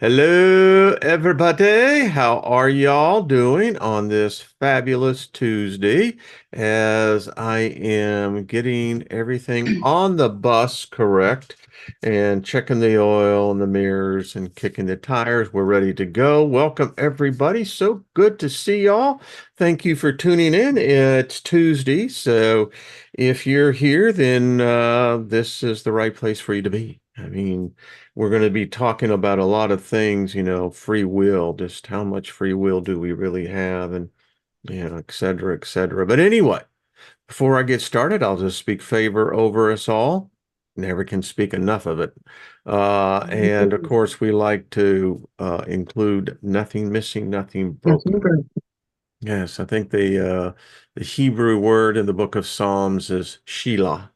Hello, everybody. How are y'all doing on this fabulous Tuesday? As I am getting everything on the bus correct and checking the oil and the mirrors and kicking the tires, we're ready to go. Welcome, everybody. So good to see y'all. Thank you for tuning in. It's Tuesday, so if you're here, then this is the right place for you to be. I mean, we're going to be talking about a lot of things, free will, just how much free will do we really have, and, et cetera, et cetera. But anyway, before I get started, I'll just speak favor over us all. Never can speak enough of it. And of course, we like to include nothing missing, nothing broken. Yes, I think the Hebrew word in the book of Psalms is Shelah,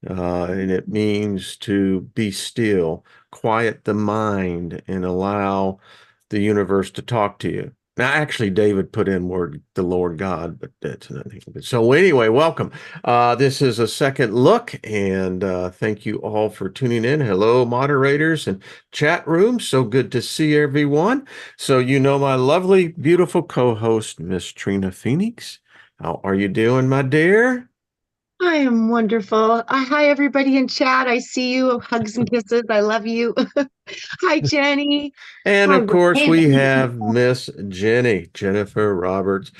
and it means to be still, quiet the mind, and allow the universe to talk to you. Now, actually, David put in word the Lord God, but that's nothing. So anyway, welcome. This is a second look, and thank you all for tuning in. Hello, moderators and chat room. So good to see everyone. So you know my lovely, beautiful co-host, Miss Trina Phoenix. How are you doing, my dear? I am wonderful. Hi, everybody in chat. I see you. Hugs and kisses. I love you. Hi, Jenny. And Hi, of course, Ray. we have Miss Jenny, Jennifer Roberts.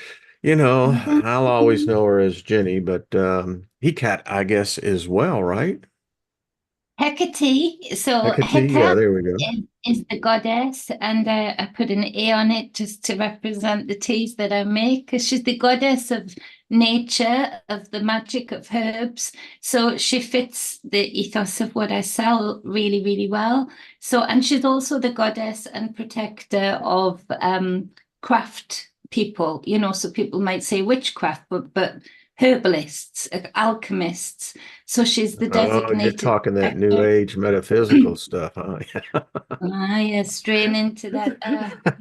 I'll always know her as Jenny, but he cat, I guess, as well, right? Hecate. So Hecate, yeah, Hecate there we go. is the goddess, and I put an A on it just to represent the teas that I make, because she's the goddess of nature, of the magic of herbs. So she fits the ethos of what I sell really, really well. So, and she's also the goddess and protector of craft people, so people might say witchcraft, but herbalists, alchemists. So she's the Oh, you're designated talking that new protector. age metaphysical stuff, huh? Yeah, strain into that.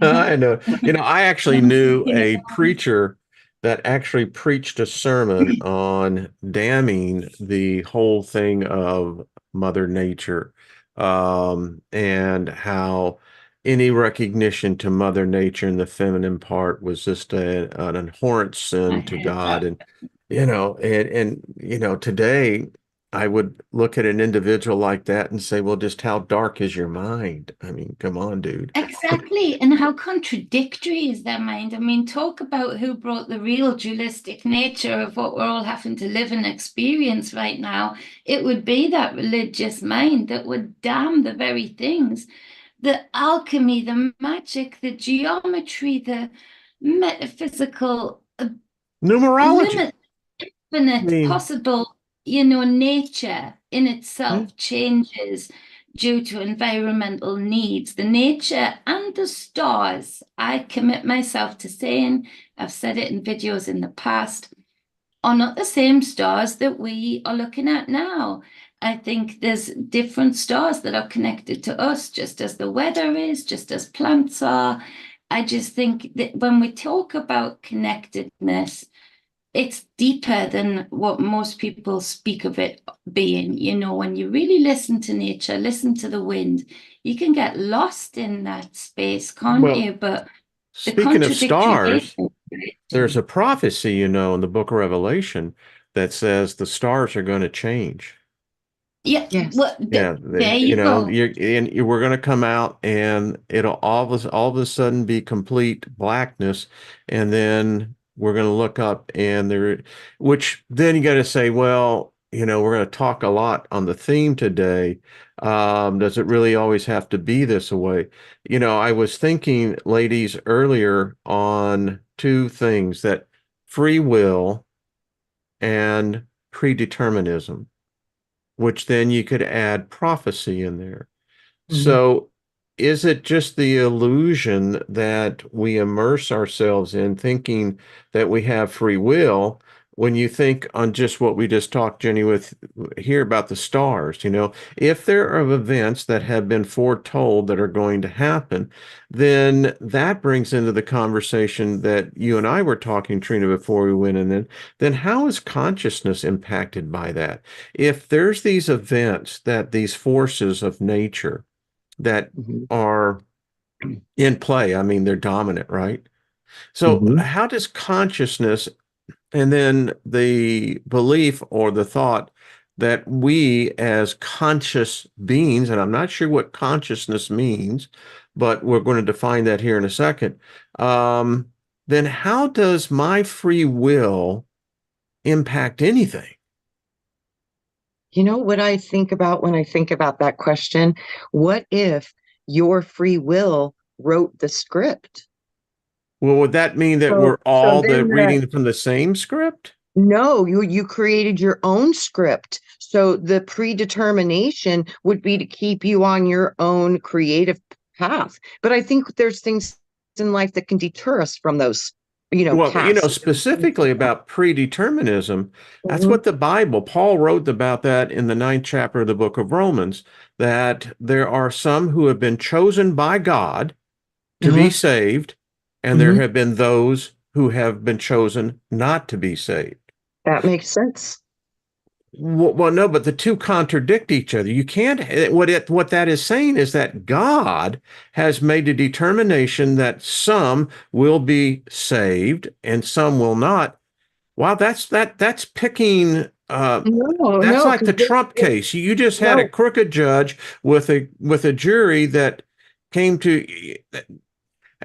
I know. I actually knew a preacher that actually preached a sermon on damning the whole thing of Mother Nature, and how any recognition to Mother Nature and the feminine part was just an abhorrent I sin to heard God. that. And today I would look at an individual like that and say, well, just how dark is your mind? I mean, come on, dude. Exactly. And how contradictory is their mind? I mean, talk about who brought the real dualistic nature of what we're all having to live and experience right now. It would be that religious mind that would damn the very things, the alchemy, the magic, the geometry, the metaphysical, Numerology. limit, I infinite, mean, possible, nature in yeah. itself changes due to environmental needs. The nature and the stars, I commit myself to saying, I've said it in videos in the past, are not the same stars that we are looking at now. I think there's different stars that are connected to us, just as the weather is, just as plants are. I just think that when we talk about connectedness, it's deeper than what most people speak of it being. When you really listen to nature, listen to the wind, you can get lost in that space, can't Well, you? But the speaking of contradictory stars, nature. there's a prophecy, in the book of Revelation that says the stars are going to change. Yeah, Yes. well, Yeah, there you go. we're going to come out, and it'll all of a sudden be complete blackness, and then we're going to look up, and which then you got to say, well, we're going to talk a lot on the theme today. Does it really always have to be this way? I was thinking, ladies, earlier on two things, that free will and predeterminism, which then you could add prophecy in there. Mhm. So is it just the illusion that we immerse ourselves in thinking that we have free will when you think on just what we just talked, Jenny, with here about the stars? If there are events that have been foretold that are going to happen, then that brings into the conversation that you and I were talking, Trina, before we went in. Then how is consciousness impacted by that? If there's these events, that these forces of nature that Mhm. are in play. I mean, they're dominant, right? So Mhm. how does consciousness and then the belief or the thought that we as conscious beings, and I'm not sure what consciousness means, but we're going to define that here in a second. Um, then how does my free will impact anything? You know what I think about when I think about that question? What if your free will wrote the script? Well, would that mean that So we're all then reading from the same script? no, you created your own script. So the predetermination would be to keep you on your own creative path. But I think there's things in life that can deter us from those, Well, paths. specifically about predeterminism, that's Mhm, what the Bible, Paul wrote about that in the 9th chapter of the book of Romans, that there are some who have been chosen by God to be uh-huh, saved, and there mhm. have been those who have been chosen not to be saved. That makes sense. Well, no, but the two contradict each other. You can't. What that is saying is that God has made a determination that some will be saved and some will not. Wow, that's picking. No, That's no, like the because Trump case. You just had a no, crooked judge with a jury that came to.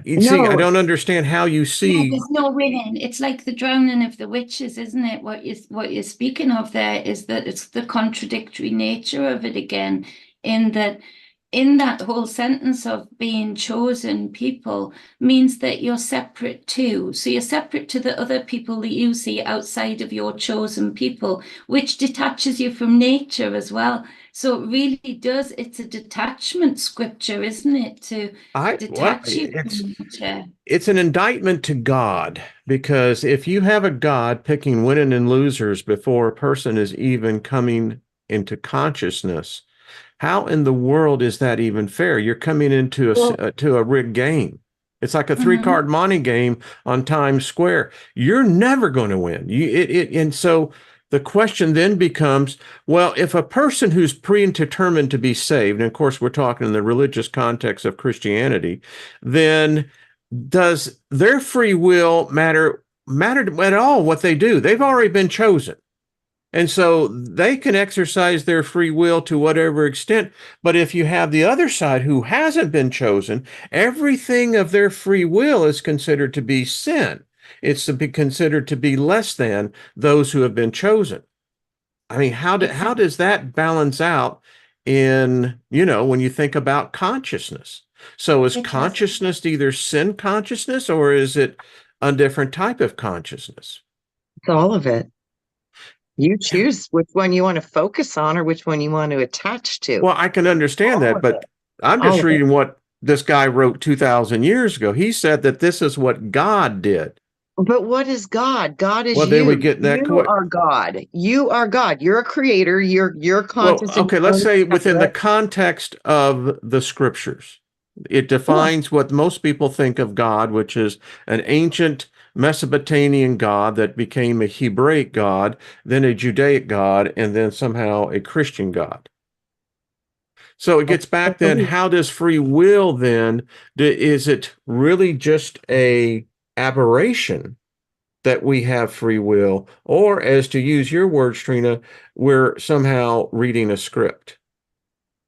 You see, I no, don't understand how you Yeah, see. there's no winning. It's like the drowning of the witches, isn't it? What you're speaking of there is that it's the contradictory nature of it again, in that in that whole sentence of being chosen people means that you're separate too. So you're separate to the other people that you see outside of your chosen people, which detaches you from nature as well. So it really does, it's a detachment scripture, isn't it? To Well, detach you from nature. it's an indictment to God because if you have a God picking winners and losers before a person is even coming into consciousness, how in the world is that even fair? You're coming into well, to a rigged game. It's like a Mhm. three-card monte game on Times Square. You're never going to win. And so the question then becomes, well, if a person who's predetermined to be saved, and of course we're talking in the religious context of Christianity, then does their free will matter at all what they do? They've already been chosen. And so they can exercise their free will to whatever extent. But if you have the other side who hasn't been chosen, everything of their free will is considered to be sin. It's to be considered to be less than those who have been chosen. I mean, It's how does that balance out in, when you think about consciousness? So is it has consciousness either sin consciousness or is it a different type of consciousness? it's all of it. You choose which one you want to focus on or which one you want to attach to. Well, I can understand All that, of it. but I'm All just of it. reading what this guy wrote 2,000 years ago. He said that this is what God did. But what is God? God is Well, then we you. get that. You are God. You are God. You're a creator. You're Well, conscious and okay, you're let's only say within the separate. context of the scriptures, it Yeah. defines what most people think of God, which is an ancient Mesopotamian God that became a Hebraic God, then a Judaic God, and then somehow a Christian God. So it That's gets the back then, belief. how does free will then, is it really just a aberration that we have free will, or as to use your words, Trina, we're somehow reading a script?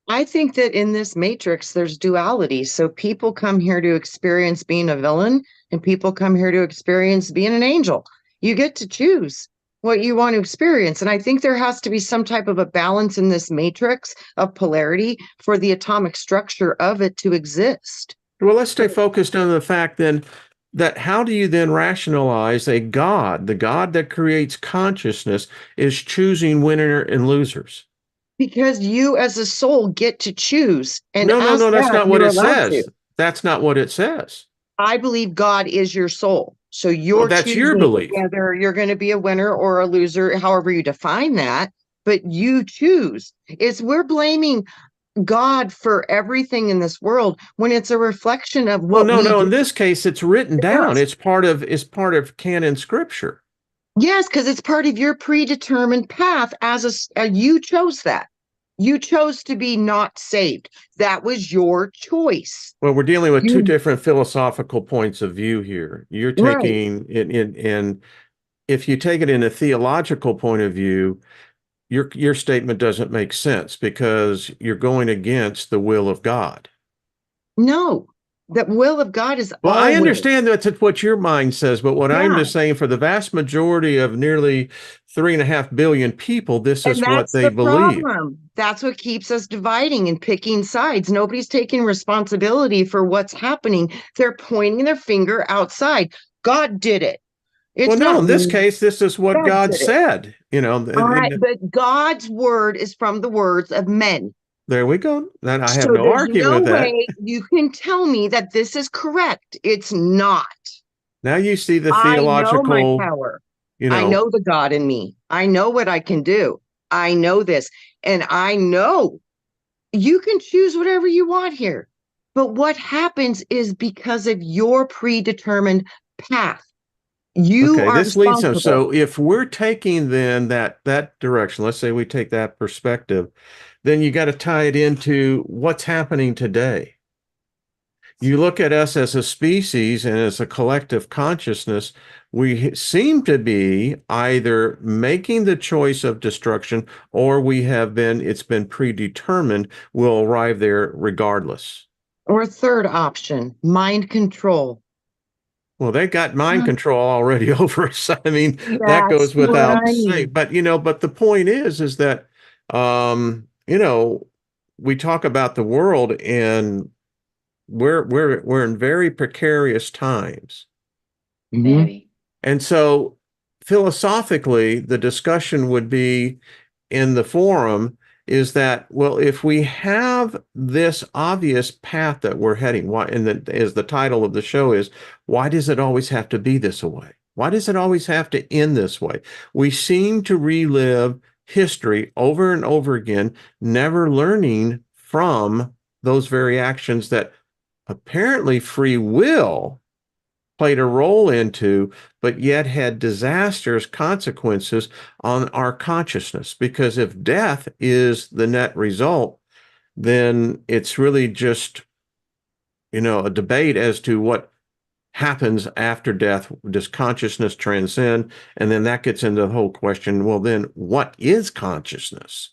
I think that in this matrix, there's duality. So people come here to experience being a villain, and people come here to experience being an angel. You get to choose what you want to experience. And I think there has to be some type of a balance in this matrix of polarity for the atomic structure of it to exist. Well, let's stay focused on the fact then that how do you then rationalize a God, the God that creates consciousness, is choosing winner and losers? Because you as a soul get to choose. And No, no, as no, that's that, not what you're it allowed to. says. That's not what it says. I believe God is your soul. So Well, you're that's your choosing belief. whether you're going to be a winner or a loser, however you define that, but you choose. It's we're blaming God for everything in this world when it's a reflection of Well, what no, we no. do In this case, it's written to down. us. It's part of canon scripture. Yes, because it's part of your predetermined path as you chose that. You chose to be not saved. That was your choice. Well, we're dealing with two You different philosophical points of view here. You're right. taking it in, if you take it in a theological point of view, your statement doesn't make sense because you're going against the will of God. No, the will of God is Well, I all will. understand that's what your mind says, but what I'm Yeah. just saying for the vast majority of nearly 3.5 billion people, this And is what that's they the believe. problem. That's what keeps us dividing and picking sides. Nobody's taking responsibility for what's happening. They're pointing their finger outside. God did it. Well, It's no, not in this me. case, this is what God God did it. said. All right. But God's word is from the words of men. There we go. Then I have So no there's argument no with that. way you can tell me that this is correct. It's not. Now you see the I know my theological, power. you I know, know the God in me. I know what I can do. I know this. And I know you can choose whatever you want here. But what happens is because of your predetermined path, you okay, are this leads them. responsible. So if we're taking then that direction, let's say we take that perspective, then you got to tie it into what's happening today. You look at us as a species and as a collective consciousness, we seem to be either making the choice of destruction or it's been predetermined we'll arrive there regardless. Or third option, mind control. Well, they got mind control already over us. I mean, that That's goes what without I saying. mean. But but the point is that we talk about the world and we're in very precarious times. Mhm. Very. And so philosophically, the discussion would be in the forum is that, well, if we have this obvious path that we're heading, why, and as the title of the show is, why does it always have to be this way? Why does it always have to end this way? We seem to relive history over and over again, never learning from those very actions that apparently free will played a role into, but yet had disastrous consequences on our consciousness. Because if death is the net result, then it's really just, a debate as to what happens after death. Does consciousness transcend? And then that gets into the whole question, well, then what is consciousness?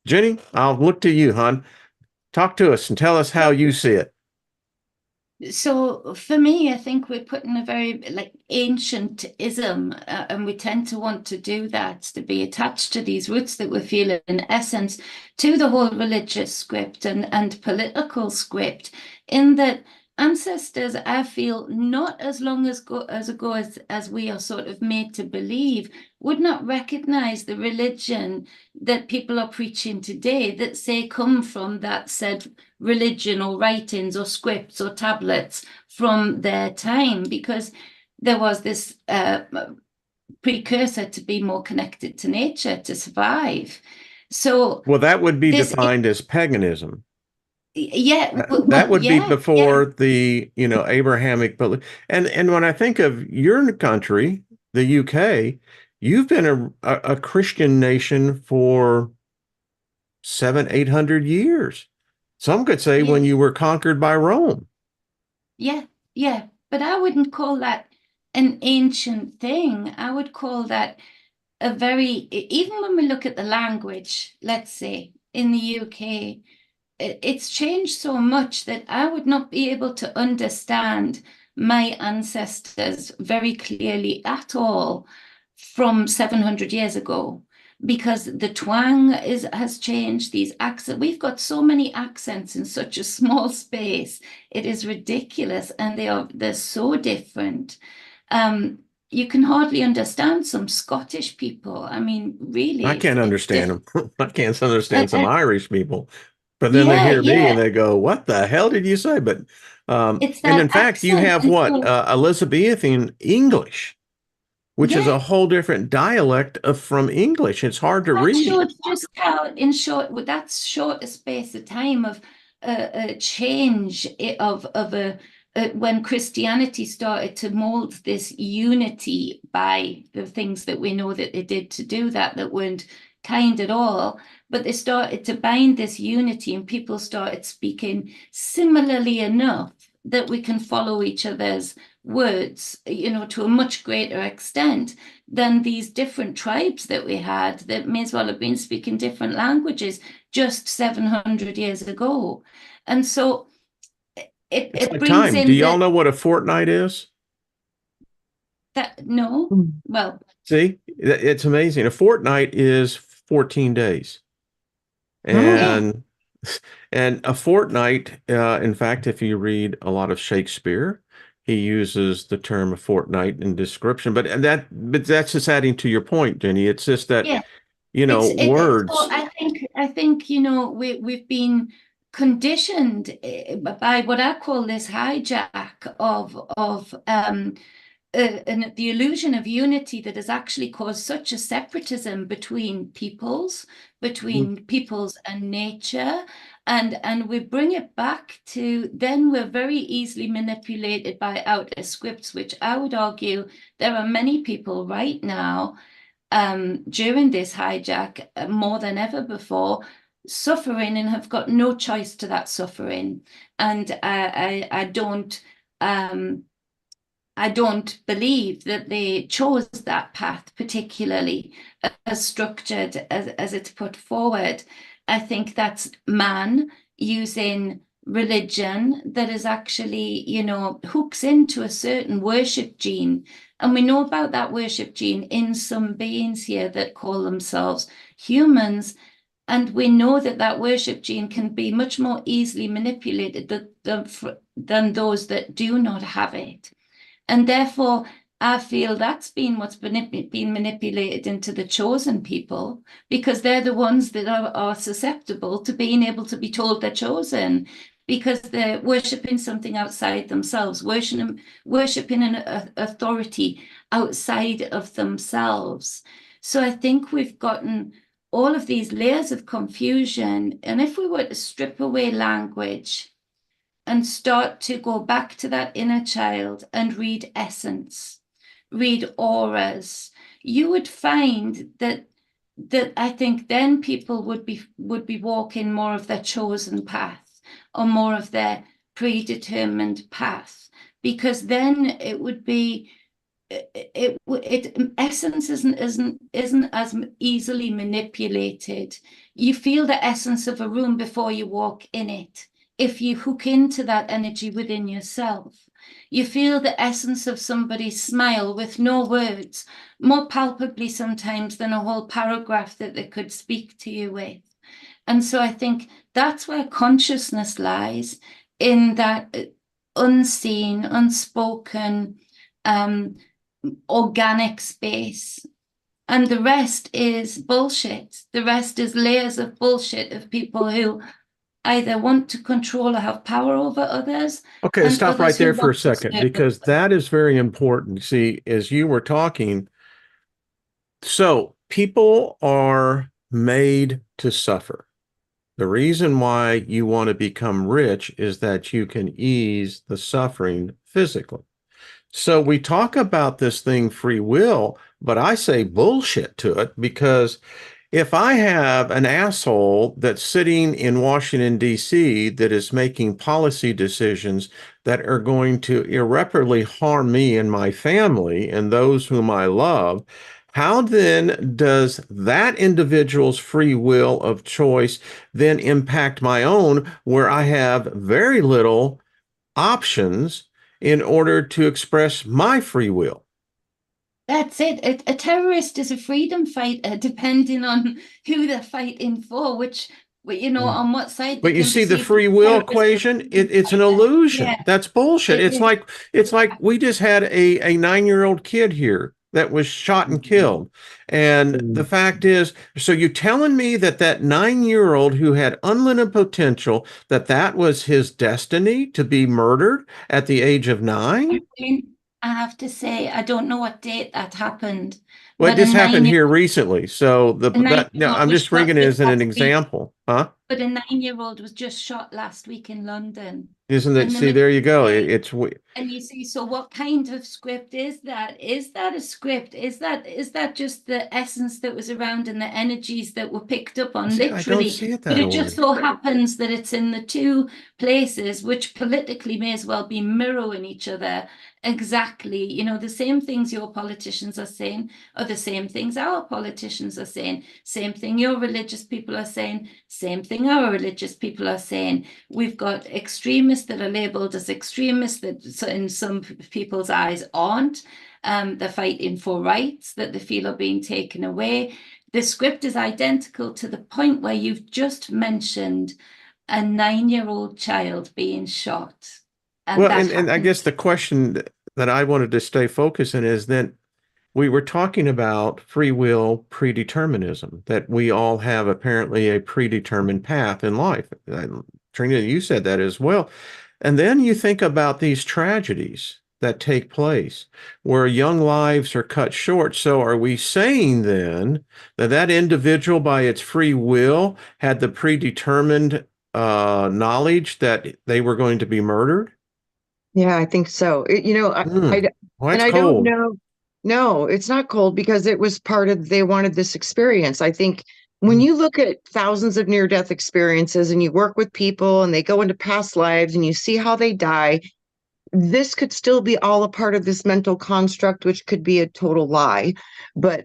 Jenny, I'll look to you, hon. Talk to us and tell us how you see it. So for me, I think we're put in a very like ancient ism, and we tend to want to do that, to be attached to these roots that we feel in essence to the whole religious script and political script, in that ancestors, I feel, not as long ago as we are sort of made to believe, would not recognize the religion that people are preaching today that say come from that said religion or writings or scripts or tablets from their time, because there was this precursor to be more connected to nature to survive. So Well, that would be this, defined as paganism. yeah, That well, would be yeah, yeah, before the, Abrahamic belief. And when I think of your country, the UK, you've been a Christian nation for 700-800 years. Some could say yeah, when you were conquered by Rome. yeah, yeah. But I wouldn't call that an ancient thing. I would call that a very, even when we look at the language, let's say in the UK, it's changed so much that I would not be able to understand my ancestors very clearly at all from 700 years ago, because the twang has changed. These accents, we've got so many accents in such a small space. It is ridiculous, and they're so different. Um, you can hardly understand some Scottish people. I mean, I really, can't it's understand different. them. I can't understand some Irish people. But then they Yeah, hear me and yeah. they go, "What the hell did you say?" But It's and that in fact, you accent. have And what so, Elizabethan English, which is yeah, a whole different dialect from English. It's hard to that read. shows just how, in short, with that short a space of time of a change of when Christianity started to mold this unity by the things that we know that they did to do that weren't kind at all. but they started to bind this unity, and people started speaking similarly enough that we can follow each other's words, to a much greater extent than these different tribes that we had that may as well have been speaking different languages just 700 years ago. And so It's it like brings time. in Do y'all know what a fortnight is? no, well, See, it's amazing. A fortnight is 14 days. Oh, yeah, And and a fortnight, in fact, if you read a lot of Shakespeare, he uses the term a fortnight in description. But that's just adding to your point, Jenny. It's just that, yeah. So words. I think we've been conditioned by what I call this hijack of the illusion of unity that has actually caused such a separatism between peoples and nature. And we bring it back to then we're very easily manipulated by outer scripts, which I would argue there are many people right now during this hijack more than ever before suffering and have got no choice to that suffering. And I don't believe that they chose that path particularly as structured as it's put forward. I think that's man using religion that is actually, hooks into a certain worship gene. And we know about that worship gene in some beings here that call themselves humans. And we know that that worship gene can be much more easily manipulated than those that do not have it. And therefore, I feel that's been what's been manipulated into the chosen people, because they're the ones that are susceptible to being able to be told they're chosen, because they're worshipping something outside themselves, worshipping an authority outside of themselves. So I think we've gotten all of these layers of confusion. And if we were to strip away language and start to go back to that inner child and read essence, read auras, you would find that I think then people would be walking more of their chosen path or more of their predetermined path, because then it would be essence isn't as easily manipulated. You feel the essence of a room before you walk in it. If you hook into that energy within yourself, you feel the essence of somebody's smile with no words, more palpably sometimes than a whole paragraph that they could speak to you with. And so I think that's where consciousness lies, in that unseen, unspoken, organic space. And the rest is bullshit. The rest is layers of bullshit of people who either want to control or have power over others, Okay, and stop right others who there for a want to second, serve because that is very important. See, as you were talking, so people are made to suffer. The reason why you want to become rich is that you can ease the suffering physically. So we talk about this thing free will, but I say bullshit to it, because if I have an asshole that's sitting in Washington, D.C., that is making policy decisions that are going to irreparably harm me and my family and those whom I love, how then does that individual's free will of choice then impact my own, where I have very little options in order to express my free will? That's it. A terrorist is a freedom fighter, depending on who they're fighting for, on what side they But you can see the perceive the free will terrorist as a equation, freedom it's an fighter. illusion. Yeah, That's bullshit. it It's is. like we just had a 9-year-old kid here that was shot and killed. And the fact is, so you're telling me that 9-year-old who had unlimited potential, that was his destiny to be murdered at the age of 9? I have to say, I don't know what date that happened, Well, it but a just happened here nine-year-old recently. So a no, nine-year-old I'm was just bringing shot it just as an last week. example, huh? But a 9-year-old was just shot last week in London. Isn't it? And the See, there you go. majority. It's And you see, so what kind of script is that? Is that a script? Is that just the essence that was around and the energies that were picked up on see, I don't literally? see it But that it just way. so happens that it's in the two places, which politically may as well be mirroring each other. Exactly. The same things your politicians are saying are the same things our politicians are saying. Same thing your religious people are saying. Same thing our religious people are saying. We've got extremists that are labeled as extremists that in some people's eyes aren't. They're fighting for rights that they feel are being taken away. The script is identical to the point where you've just mentioned a 9-year-old child being shot. And Well, that and I happened. guess the question that I wanted to stay focused in is then we were talking about free will predeterminism, that we all have apparently a predetermined path in life. Trina, you said that as well. And then you think about these tragedies that take place where young lives are cut short. So are we saying then that that individual by its free will had the predetermined knowledge that they were going to be murdered? Yeah, I think so. Hmm. Well, And that's I don't cold. know. No, it's not cold because it was part of, they wanted this experience. I think when Hmm. you look at thousands of near-death experiences and you work with people and they go into past lives and you see how they die, this could still be all a part of this mental construct, which could be a total lie. But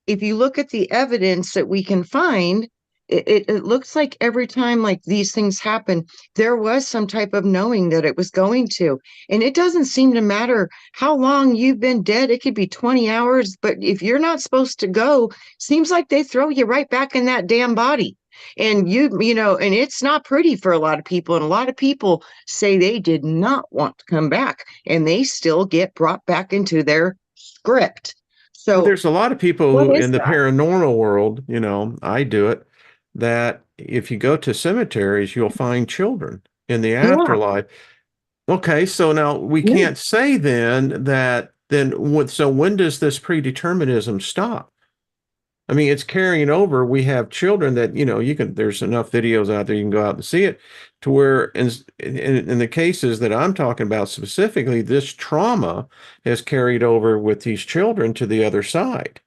if you look at the evidence that we can find, it looks like every time like these things happen, there was some type of knowing that it was going to. And it doesn't seem to matter how long you've been dead. It could be 20 hours, but if you're not supposed to go, seems like they throw you right back in that damn body. And and it's not pretty for a lot of people. And a lot of people say they did not want to come back and they still get brought back into their script. Well, So there's a lot of people what who, is in the that? paranormal world, I do it, that if you go to cemeteries, you'll find children in the Yeah, afterlife. Okay, so now we yeah. can't say then that so when does this predeterminism stop? I mean, it's carrying over. We have children that, there's enough videos out there, you can go out and see it, to where in the cases that I'm talking about specifically, this trauma has carried over with these children to the other side.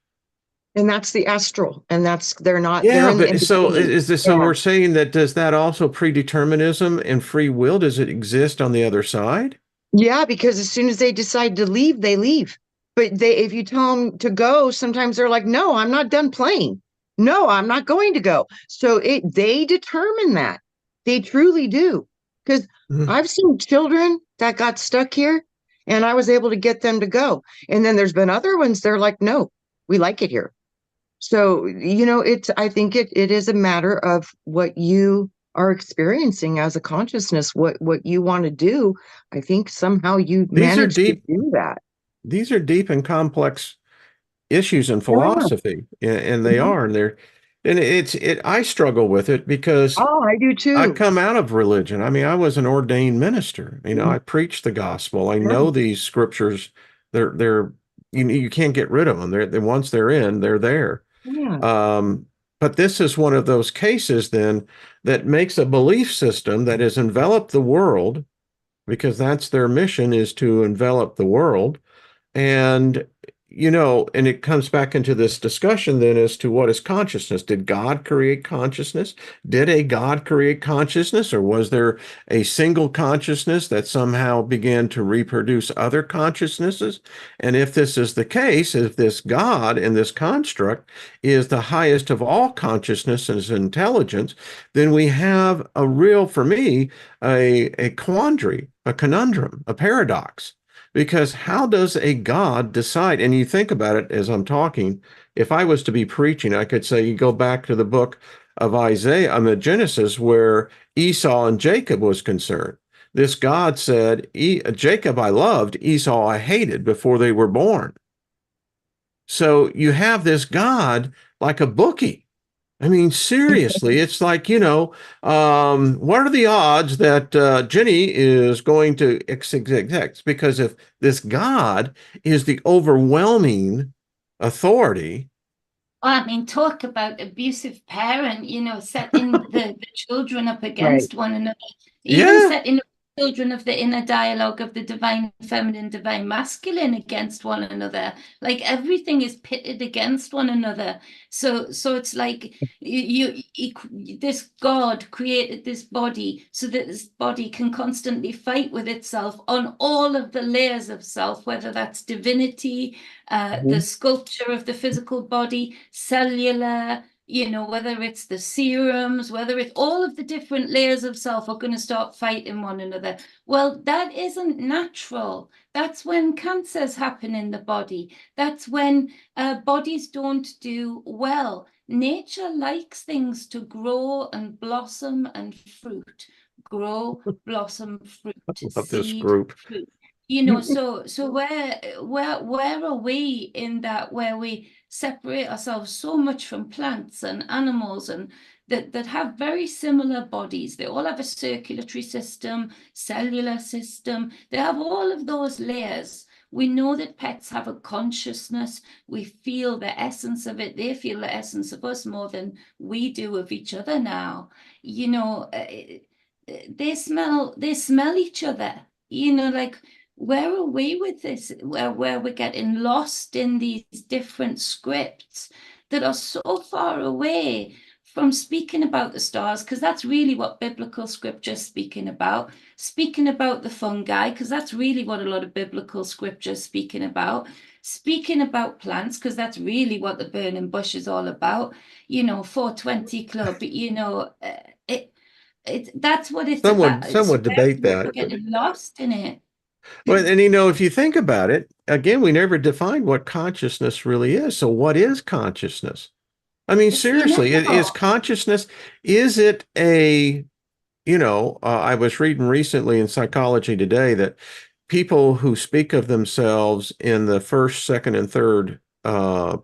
And that's the astral. And they're Yeah, in the but in so between. is this, so Yeah. we're saying that does that also predeterminism and free will, does it exist on the other side? Yeah, because as soon as they decide to leave, they leave. But if you tell them to go, sometimes they're like, no, I'm not done playing. No, I'm not going to go. So they determine that. They truly do. Because Mhm. I've seen children that got stuck here and I was able to get them to go. And then there's been other ones, they're like, no, we like it here. So, I think it is a matter of what you are experiencing as a consciousness, what you want to do. I think somehow you These are manage to deep, do that. these are deep and complex issues in Yeah. philosophy, and they Mhm. are, and I struggle with it because Oh, I do I too. come out of religion. I mean, I was an ordained minister. Mhm. I preach the gospel. I Yeah. know these scriptures. They're you can't get rid of them. Once they're in, they're there. Yeah. Um, but this is one of those cases then that makes a belief system that has enveloped the world, because that's their mission, is to envelop the world. And, and it comes back into this discussion then as to what is consciousness. Did God create consciousness? Did a God create consciousness? Or was there a single consciousness that somehow began to reproduce other consciousnesses? And if this is the case, if this God in this construct is the highest of all consciousness and intelligence, then we have a real, for me, a quandary, a conundrum, a paradox. Because how does a God decide? And you think about it as I'm talking, if I was to be preaching, I could say you go back to the book of Isaiah, the Genesis, where Esau and Jacob was concerned. This God said, Jacob I loved, Esau I hated before they were born. So you have this God like a bookie. I mean, seriously, it's like, what are the odds that Jenny is going to X? Because if this God is the overwhelming authority, I mean, talk about abusive parent, setting the children up Right. against one another, even yeah, setting up children of the inner dialogue of the divine feminine, divine masculine against one another. Like everything is pitted against one another. So it's like this God created this body so that this body can constantly fight with itself on all of the layers of self, whether that's divinity, the sculpture of the physical body, cellular, whether it's the serums, whether it's all of the different layers of self are going to start fighting one another. Well, that isn't natural. That's when cancers happen in the body. That's when bodies don't do well. Nature likes things to grow and blossom and fruit. Grow, blossom, fruit, Of this seed, group. fruit. So where are we in that, where we separate ourselves so much from plants and animals and that have very similar bodies? They all have a circulatory system, cellular system. They have all of those layers. We know that pets have a consciousness. We feel the essence of it. They feel the essence of us more than we do of each other now. They smell each other. Like, where are we with this? Where we're getting lost in these different scripts that are so far away from speaking about the stars, because that's really what biblical scripture is speaking about the fungi, because that's really what a lot of biblical scripture is speaking about plants, because that's really what the burning bush is all about. 420 Club, that's what it's about. Some would debate We're that. getting lost in it. Well, and if you think about it, again, we never defined what consciousness really is. So what is consciousness? I mean, It's the seriously, is inevitable. consciousness, is it I was reading recently in Psychology Today that people who speak of themselves in the first, second, and third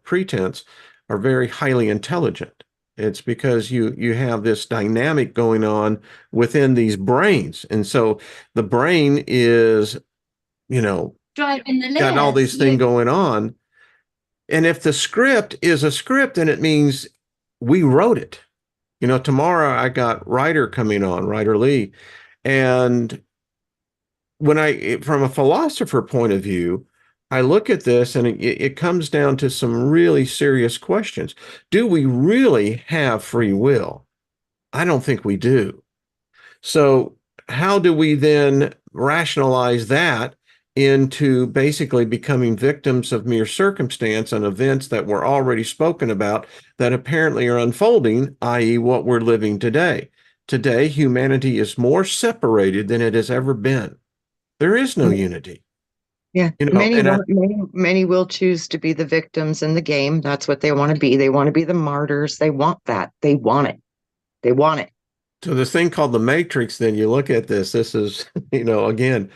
pretense are very highly intelligent. It's because you have this dynamic going on within these brains. And so the brain is, Driving the got all layers. these things going on. And if the script is a script, then it means we wrote it. Tomorrow I got Ryder coming on, Ryder Lee. And from a philosopher point of view, I look at this and it comes down to some really serious questions. Do we really have free will? I don't think we do. So how do we then rationalize that into basically becoming victims of mere circumstance and events that were already spoken about that apparently are unfolding, i.e., what we're living today? Today, humanity is more separated than it has ever been. There is no unity. Yeah, many will choose to be the victims in the game. That's what they want to be. They want to be the martyrs. They want that. They want it. They want it. So this thing called the Matrix, then you look at this is, again,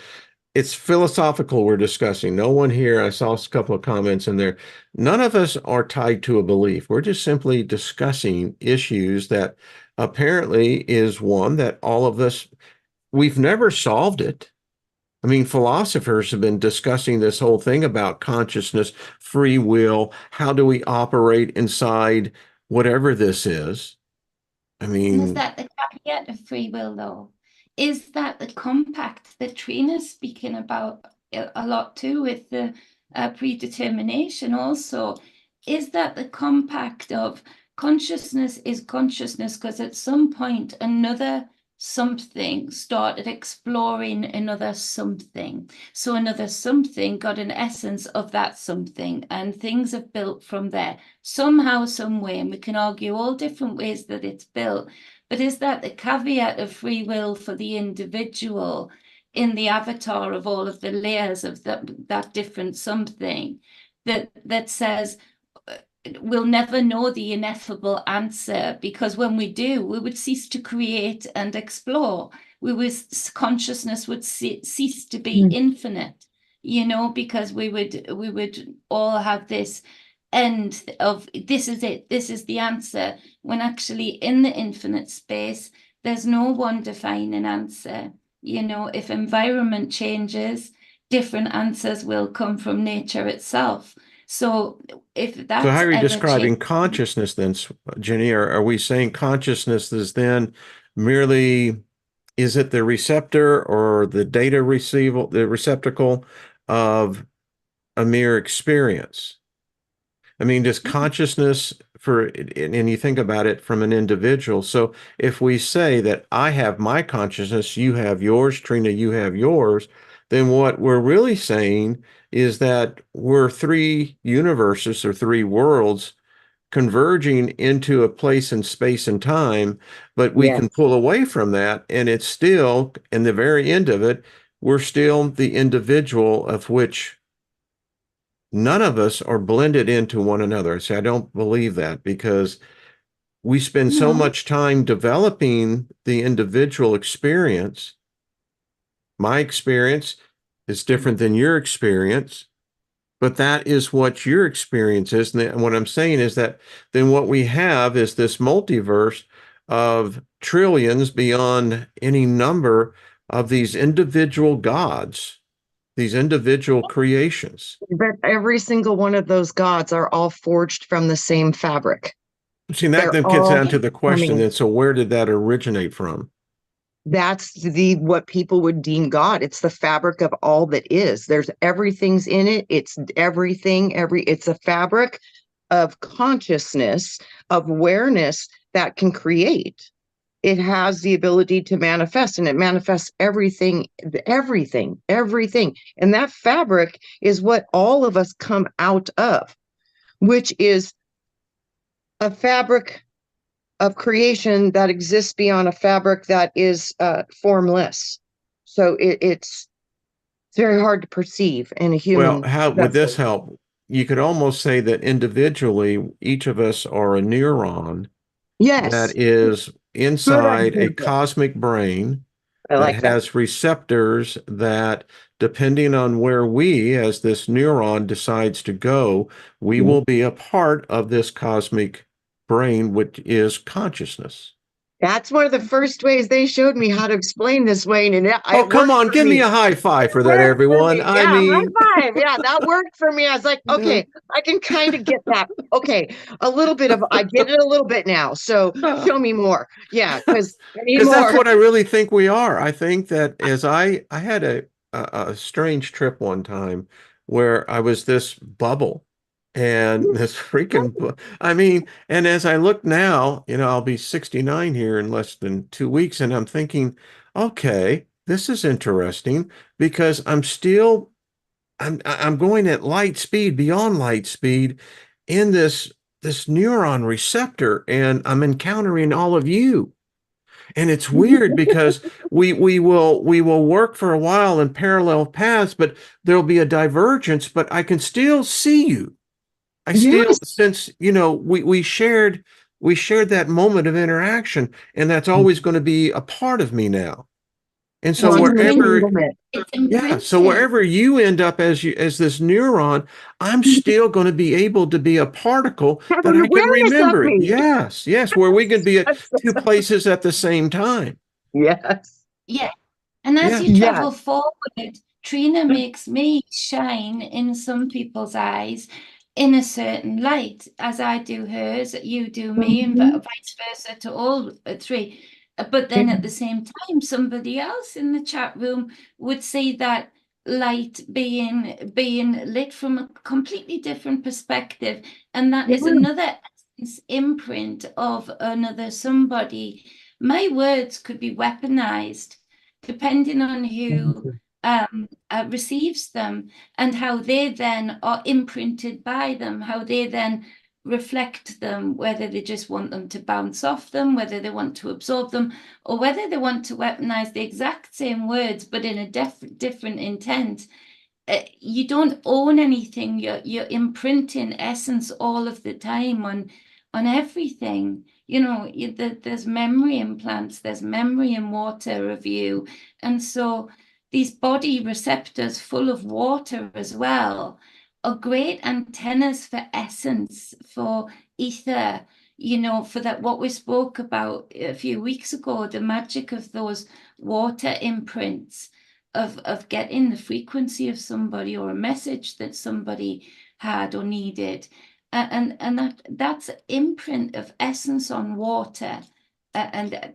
it's philosophical we're discussing. No one here, I saw a couple of comments in there. None of us are tied to a belief. We're just simply discussing issues that apparently is one that all of us, we've never solved it. I mean, philosophers have been discussing this whole thing about consciousness, free will. How do we operate inside whatever this is? I And is mean, that the caveat of free will, though? Is that the compact that Trina's speaking about a lot too with the predetermination also? Is that the compact of consciousness is consciousness because at some point another something started exploring another something. So another something got an essence of that something, and things have built from there somehow, some way, and we can argue all different ways that it's built. But is that the caveat of free will for the individual in the avatar of all of the layers of that different something that says we'll never know the ineffable answer, because when we do, we would cease to create and explore. Consciousness would cease to be infinite, because we would all have this end of this is it, this is the answer, when actually in the infinite space, there's no one defining answer. If environment changes, different answers will come from nature itself. So if so that's how are you ever describing changed, consciousness then, Jenny? Are we saying consciousness is then merely is it the receptor or the data receival, the receptacle of a mere experience? I mean, does consciousness and you think about it from an individual. So if we say that I have my consciousness, you have yours, Trina, you have yours, then what we're really saying is that we're three universes or three worlds converging into a place in space and time, but we can Yes. pull away from that, and it's still, in the very end of it, we're still the individual of which none of us are blended into one another. See, I don't believe that because we spend so No. much time developing the individual experience. My experience is different than your experience, but that is what your experience is. And what I'm saying is that then what we have is this multiverse of trillions beyond any number of these individual gods, these individual creations. But every single one of those gods are all forged from the same fabric. See, that They're then gets all down to the question. coming. And so where did that originate from? That's the what people would deem God. It's the fabric of all that is. There's everything's in it. It's everything, it's a fabric of consciousness, of awareness that can create. It has the ability to manifest, and it manifests everything, everything, everything. And that fabric is what all of us come out of, which is a fabric of creation that exists beyond a fabric that is formless. So it's very hard to perceive in a Well, human how would this vessel. help? You could almost say that individually, each of us are a neuron that Yes, is good inside a idea. cosmic brain I that like that. has receptors that, depending on where we, as this neuron, decides to go, we will be a part of this cosmic brain, which is consciousness. That's one of the first ways they showed me how to explain this, Wayne, and Oh, it come worked on, for give me me. a high five It for that, worked for everyone. me. I Yeah, mean, high five. Yeah, that worked for me. I was like, okay, I can kind of get that. Okay, a little bit of, I get it a little bit now. So show me more. Yeah, because I need because that's more. what I really think we are. I think that as I had a strange trip one time where I was this bubble and this I mean, and as I look now, I'll be 69 here in less than 2 weeks, and I'm thinking, okay, this is interesting because I'm going at light speed, beyond light speed, in this neuron receptor, and I'm encountering all of you. And it's weird because we will work for a while in parallel paths, but there'll be a divergence, but I can still see you. I still, Yes. since we shared that moment of interaction, and that's always going to be a part of me now. And so It's Quantum wherever entanglement. it's yeah, so imprinted. wherever you end up as this neuron, I'm still going to be able to be a particle Have that an I can awareness of remember. me. Yes, yes, where we can be at Yes. two places at the same time. Yes. Yeah. And as Yeah. you travel forward, Trina makes me shine in some people's eyes in a certain light, as I do hers, you do me, and Mhm. vice versa to all three. But then at the same time, somebody else in the chat room would see that light being lit from a completely different perspective, and that is another imprint of another somebody. My words could be weaponized depending on who receives them and how they then are imprinted by them, how they then reflect them, whether they just want them to bounce off them, whether they want to absorb them, or whether they want to weaponize the exact same words but in a different intent. You don't own anything. You're imprinting essence all of the time on everything. There's memory implants, there's memory in water of you. And so these body receptors full of water as well are great antennas for essence, for ether, for that what we spoke about a few weeks ago, the magic of those water imprints of getting the frequency of somebody or a message that somebody had or needed. And that's imprint of essence on water. And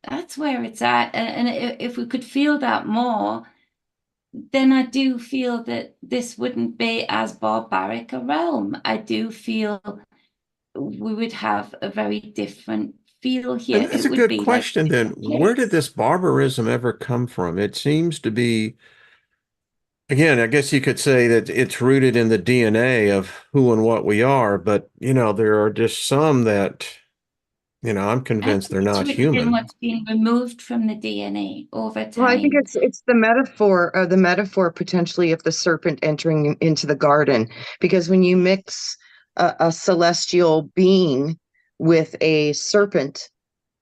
That's where it's at. And if we could feel that more, then I do feel that this wouldn't be as barbaric a realm. I do feel we would have a very different feel And here. that's It a would good be like question a then. different Where did place. this barbarism ever come from? It seems to be, again, I guess you could say that it's rooted in the DNA of who and what we are, but there are just some that, I'm I convinced think they're it's not rooted in human. what's been removed from the DNA over Well, I think time. it's the metaphor potentially of the serpent entering into the garden, because when you mix a celestial being with a serpent,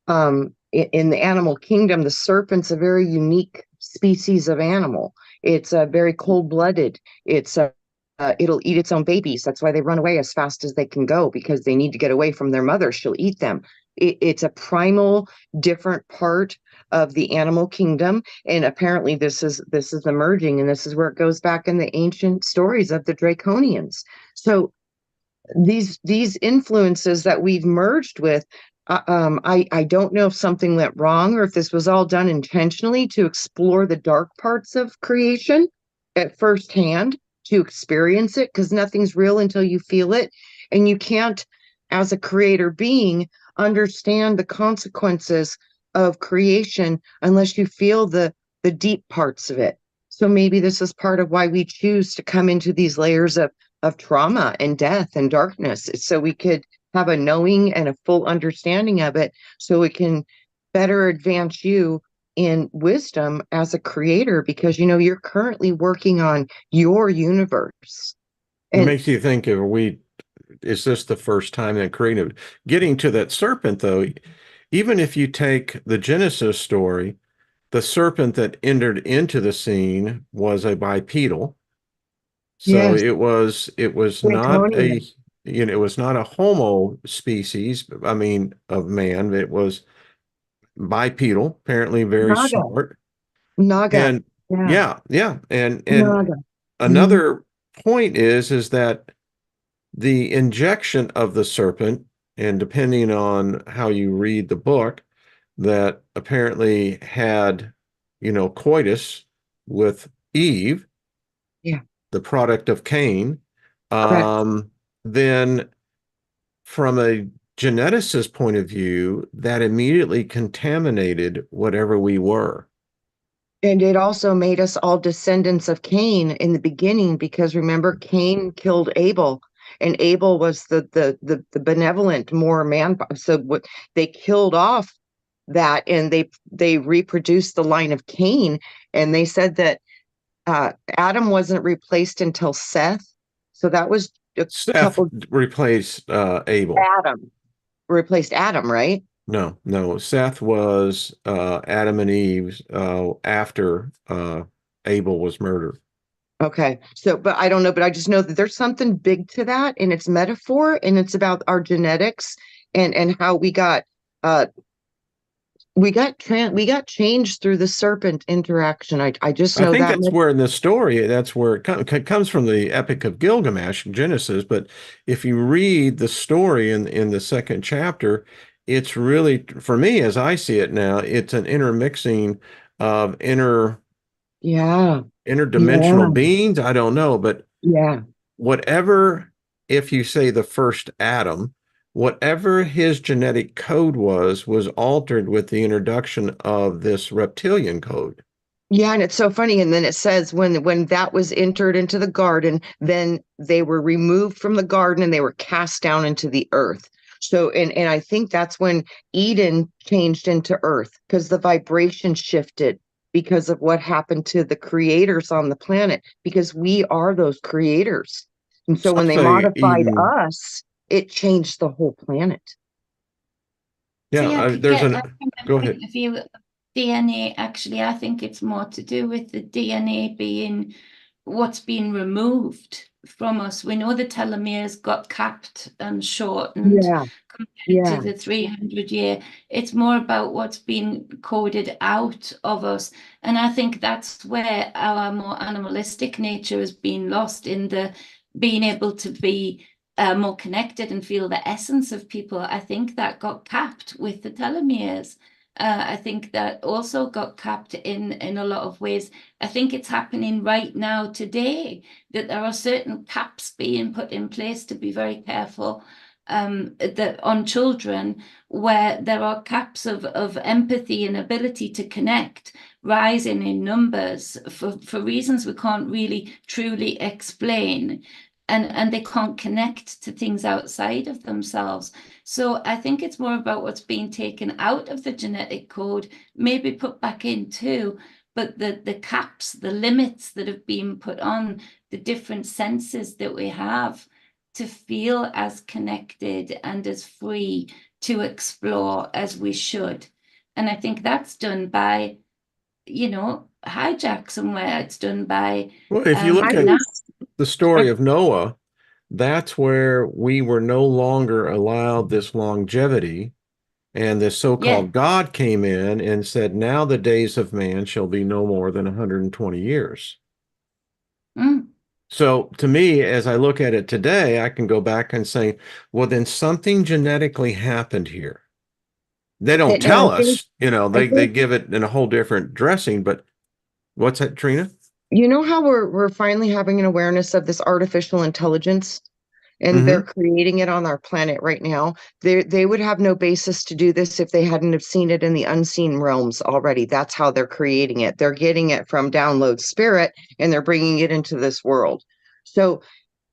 in the animal kingdom, the serpent's a very unique species of animal. It's very cold-blooded. It'll eat its own babies. That's why they run away as fast as they can go, because they need to get away from their mother. She'll eat them. It's a primal, different part of the animal kingdom, and apparently this is emerging, and this is where it goes back in the ancient stories of the Draconians. So these influences that we've merged with, I don't know if something went wrong or if this was all done intentionally to explore the dark parts of creation at first hand, to experience it, because nothing's real until you feel it. And you can't, as a creator being, understand the consequences of creation unless you feel the deep parts of it. So maybe this is part of why we choose to come into these layers of trauma and death and darkness. It's so we could have a knowing and a full understanding of it, so it can better advance you in wisdom as a creator, because you're currently working on your universe. It And makes you think, is this the first time that creative, getting to that serpent though, even if you take the Genesis story, the serpent that entered into the scene was a bipedal. So yes, it was not Draconia, a homo species, I mean, of man. It was bipedal, apparently very Naga, smart. Naga, And yeah, yeah, yeah. And Naga. Mhm. another point is that the injection of the serpent, and depending on how you read the book, that apparently had, coitus with Eve, Yeah, the product of Cain, correct. um, then from a geneticist point of view, that immediately contaminated whatever we were. And it also made us all descendants of Cain in the beginning, because remember, Cain killed Abel, and Abel was the benevolent, more man. So what they killed off that, and they reproduced the line of Cain, and they said that Adam wasn't replaced until Seth. So that was a Seth couple. replaced Abel. Adam replaced Adam, right? No, no. Seth was Adam and Eve's after Abel was murdered. Okay. So, but I don't know, but I just know that there's something big to that, and it's metaphor, and it's about our genetics, and how uh we got changed through the serpent interaction. I just I know think that that's much. where in the story, that's where it comes from, the Epic of Gilgamesh in Genesis. But if you read the story in the second chapter, it's really, for me, as I see it now, it's an intermixing of Yeah. interdimensional Yeah. beings. I don't know, but Yeah. whatever, if you say the first Adam, whatever his genetic code was altered with the introduction of this reptilian code. Yeah, and it's so funny. And then it says when that was entered into the garden, then they were removed from the garden and they were cast down into the earth. So, and I think that's when Eden changed into earth, because the vibration shifted because of what happened to the creators on the planet, because we are those creators. And so when Some they say modified Eden, us, it changed the whole planet. yeah, See, I could there's get that an, from go a ahead. point of view of DNA. Actually, I think it's more to do with the DNA being what's been removed from us. We know the telomeres got capped and shortened Yeah, compared to yeah. the 300-year. It's more about what's been coded out of us. And I think that's where our more animalistic nature has been lost, in the being able to be more connected and feel the essence of people. I think that got capped with the telomeres. I think that also got capped in a lot of ways. I think it's happening right now today that there are certain caps being put in place to be very careful that on children, where there are caps of empathy and ability to connect rising in numbers for reasons we can't really truly explain. And they can't connect to things outside of themselves. So I think it's more about what's being taken out of the genetic code, maybe put back in too, but the caps, the limits that have been put on the different senses that we have to feel as connected and as free to explore as we should. And I think that's done by, hijack somewhere. It's done by Well, if you look I at was, the story of Noah, that's where we were no longer allowed this longevity. And the yeah. so-called God came in and said, now the days of man shall be no more than 120 years. Mm. So to me, as I look at it today, I can go back and say, well, then something genetically happened here. They don't and tell us, I they think give it in a whole different dressing, but what's that, Trina? you know how we're finally having an awareness of this artificial intelligence, and they're Hmm. creating it on our planet right now. They would have no basis to do this if they hadn't have seen it in the unseen realms already. That's how they're creating it. They're getting it from download spirit, and they're bringing it into this world. So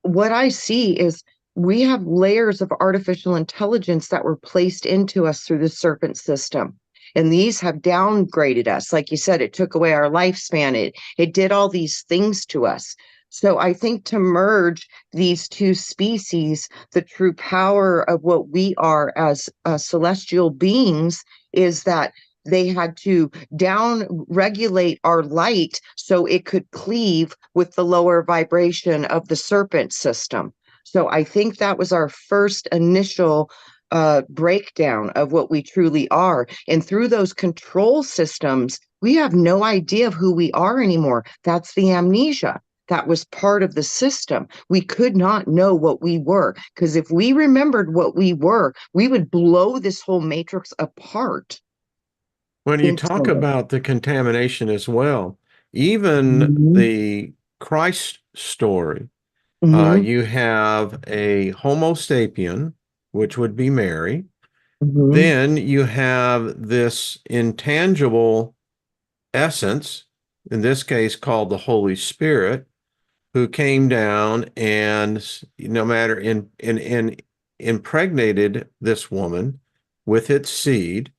what I see is we have layers of artificial intelligence that were placed into us through the serpent system. And these have downgraded us. Like you said, it took away our lifespan. It did all these things to us. So I think to merge these two species, the true power of what we are as celestial beings is that they had to down regulate our light so it could cleave with the lower vibration of the serpent system. So I think that was our first initial breakdown of what we truly are. And through those control systems, we have no idea of who we are anymore. That's the amnesia. That was part of the system. We could not know what we were, because if we remembered what we were, we would blow this whole matrix apart When you talk instantly. about the contamination as well, even Mhm. the Christ story, Mhm. you have a Homo sapien, which would be Mary. Mhm. Then you have this intangible essence, in this case called the Holy Spirit, who came down and no matter in impregnated this woman with its seed.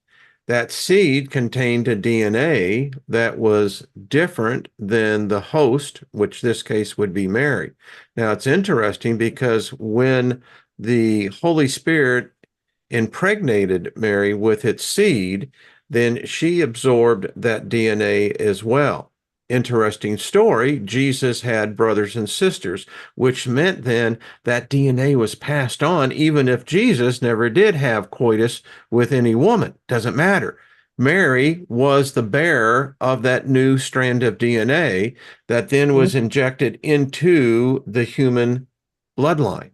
That seed contained a DNA that was different than the host, which this case would be Mary. Now it's interesting because when the Holy Spirit impregnated Mary with its seed, then she absorbed that DNA as well. Interesting story. Jesus had brothers and sisters, which meant then that DNA was passed on, even if Jesus never did have coitus with any woman. Doesn't matter. Mary was the bearer of that new strand of DNA that then was injected into the human bloodline.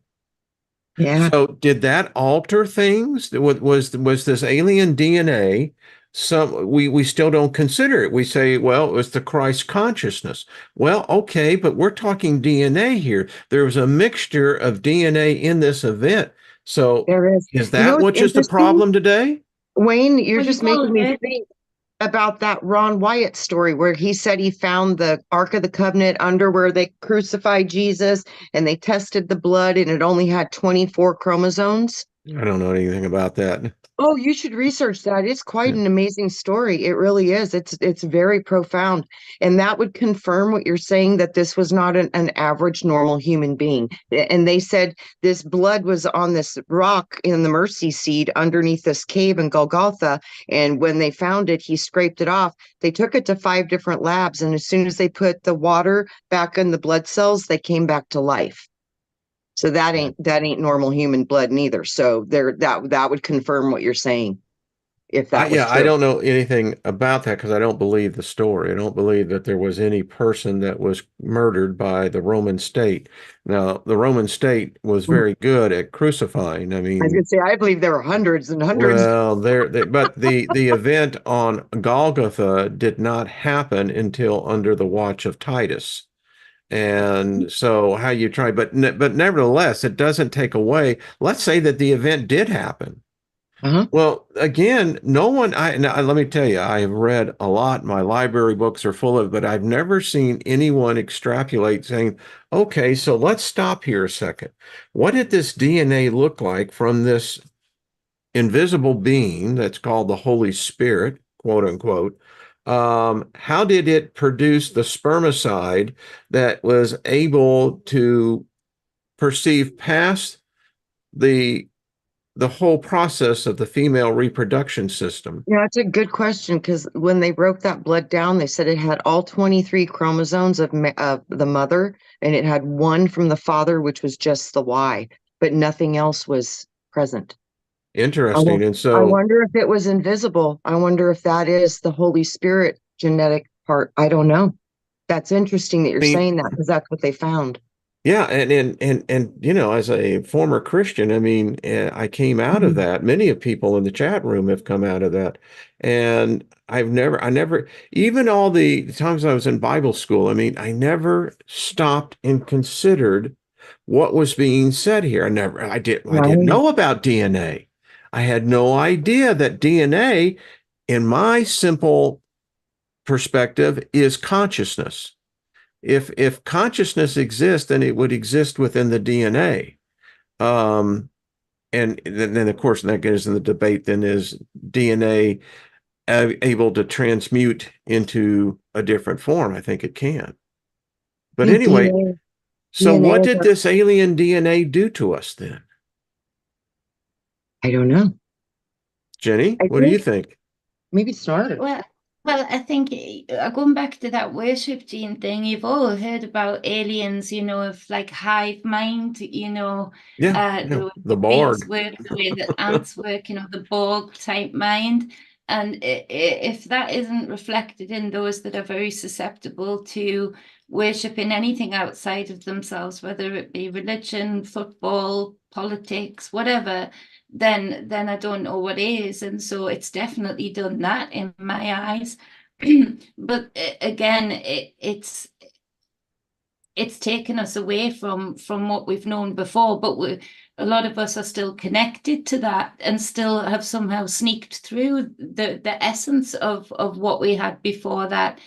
Yeah, So did that alter things? Was this alien DNA some we still don't consider it. We say, well, it was the Christ consciousness. Well, okay, but we're talking DNA here. There was a mixture of DNA in this event. So there is. is You know that what's which is the interesting? problem today? Wayne, you're Well, just you've all making me heard. think about that Ron Wyatt story where he said he found the Ark of the Covenant under where they crucified Jesus, and they tested the blood and it only had 24 chromosomes. I don't know anything about that. Oh, you should research that. It's quite Yeah. an amazing story. It really is. It's very profound. And that would confirm what you're saying, that this was not an average normal human being. And they said this blood was on this rock in the mercy seat underneath this cave in Golgotha. And when they found it, he scraped it off. They took it to 5 different labs. And as soon as they put the water back in the blood cells, they came back to life. So that ain't normal human blood neither. So there that would confirm what you're saying. if that was Yeah, I true. don't know anything about that because I don't believe the story. I don't believe that there was any person that was murdered by the Roman state. Now, the Roman state was Mhm. very good at crucifying. I I was mean, gonna say, I believe there were hundreds and hundreds. well, but the event on Golgotha did not happen until under the watch of Titus. And so how you try, but nevertheless, it doesn't take away. Let's say that the event did happen. Uh-huh. Well, again, no one, now, let me tell you, I have read a lot. My library books are full of, but I've never seen anyone extrapolate saying, okay, so let's stop here a second. What did this DNA look like from this invisible being that's called the Holy Spirit, quote unquote? How did it produce the spermicide that was able to perceive past the the whole process of the female reproduction system? Yeah, that's a good question because when they broke that blood down, they said it had all 23 chromosomes of the mother, and it had one from the father, which was just the Y, but nothing else was present. I, wo- Interesting. And I so, wonder if it was invisible. I wonder if that is the Holy Spirit genetic part. I don't know. That's interesting that you're I mean, saying that because that's what they found. yeah, and you know, as a former Christian, I mean, I came out of Mhm. that. Many of people in the chat room have come out of that, and I never, even all the times I was in Bible school, I mean, I never stopped and considered what was being said here. I didn't Right. know about DNA. I had no idea that DNA, in my simple perspective, is consciousness. If consciousness exists, then it would exist within the DNA. Um, and then, of course, that gets in the debate. Then is DNA able to transmute into a different form? I think it can. But Think anyway, so DNA what is did this alien DNA do to us then, I don't know. Jenny? I What do you think think? maybe started. Well, I think going back to that worship gene thing, you've all heard about aliens, of like hive mind, Yeah, yeah, the way the bees Borg. work, the way that ants work, the Borg type mind. And if that isn't reflected in those that are very susceptible to worshiping anything outside of themselves, whether it be religion, football, politics, whatever, then I don't know what is. And so it's definitely done that in my eyes. But again, it's taken us away from what we've known before, but a lot of us are still connected to that and still have somehow sneaked through the essence of what we had before that.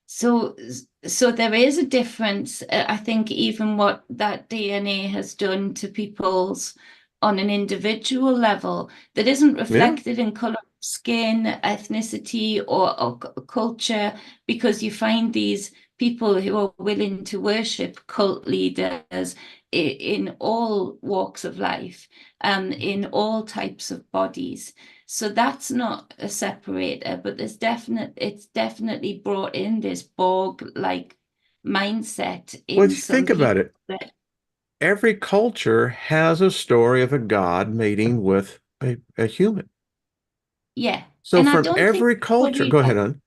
So there is a difference. I think even what that DNA has done to people's on an individual level that isn't Yeah. reflected in color of skin, ethnicity, or culture, because you find these people who are willing to worship cult leaders in all walks of life, in all types of bodies. So that's not a separator, but it's definitely brought in this Borg-like mindset Well, if in you some think about people it, that, every culture has a story of a god mating with a human. yeah. So And from every culture, go ahead on.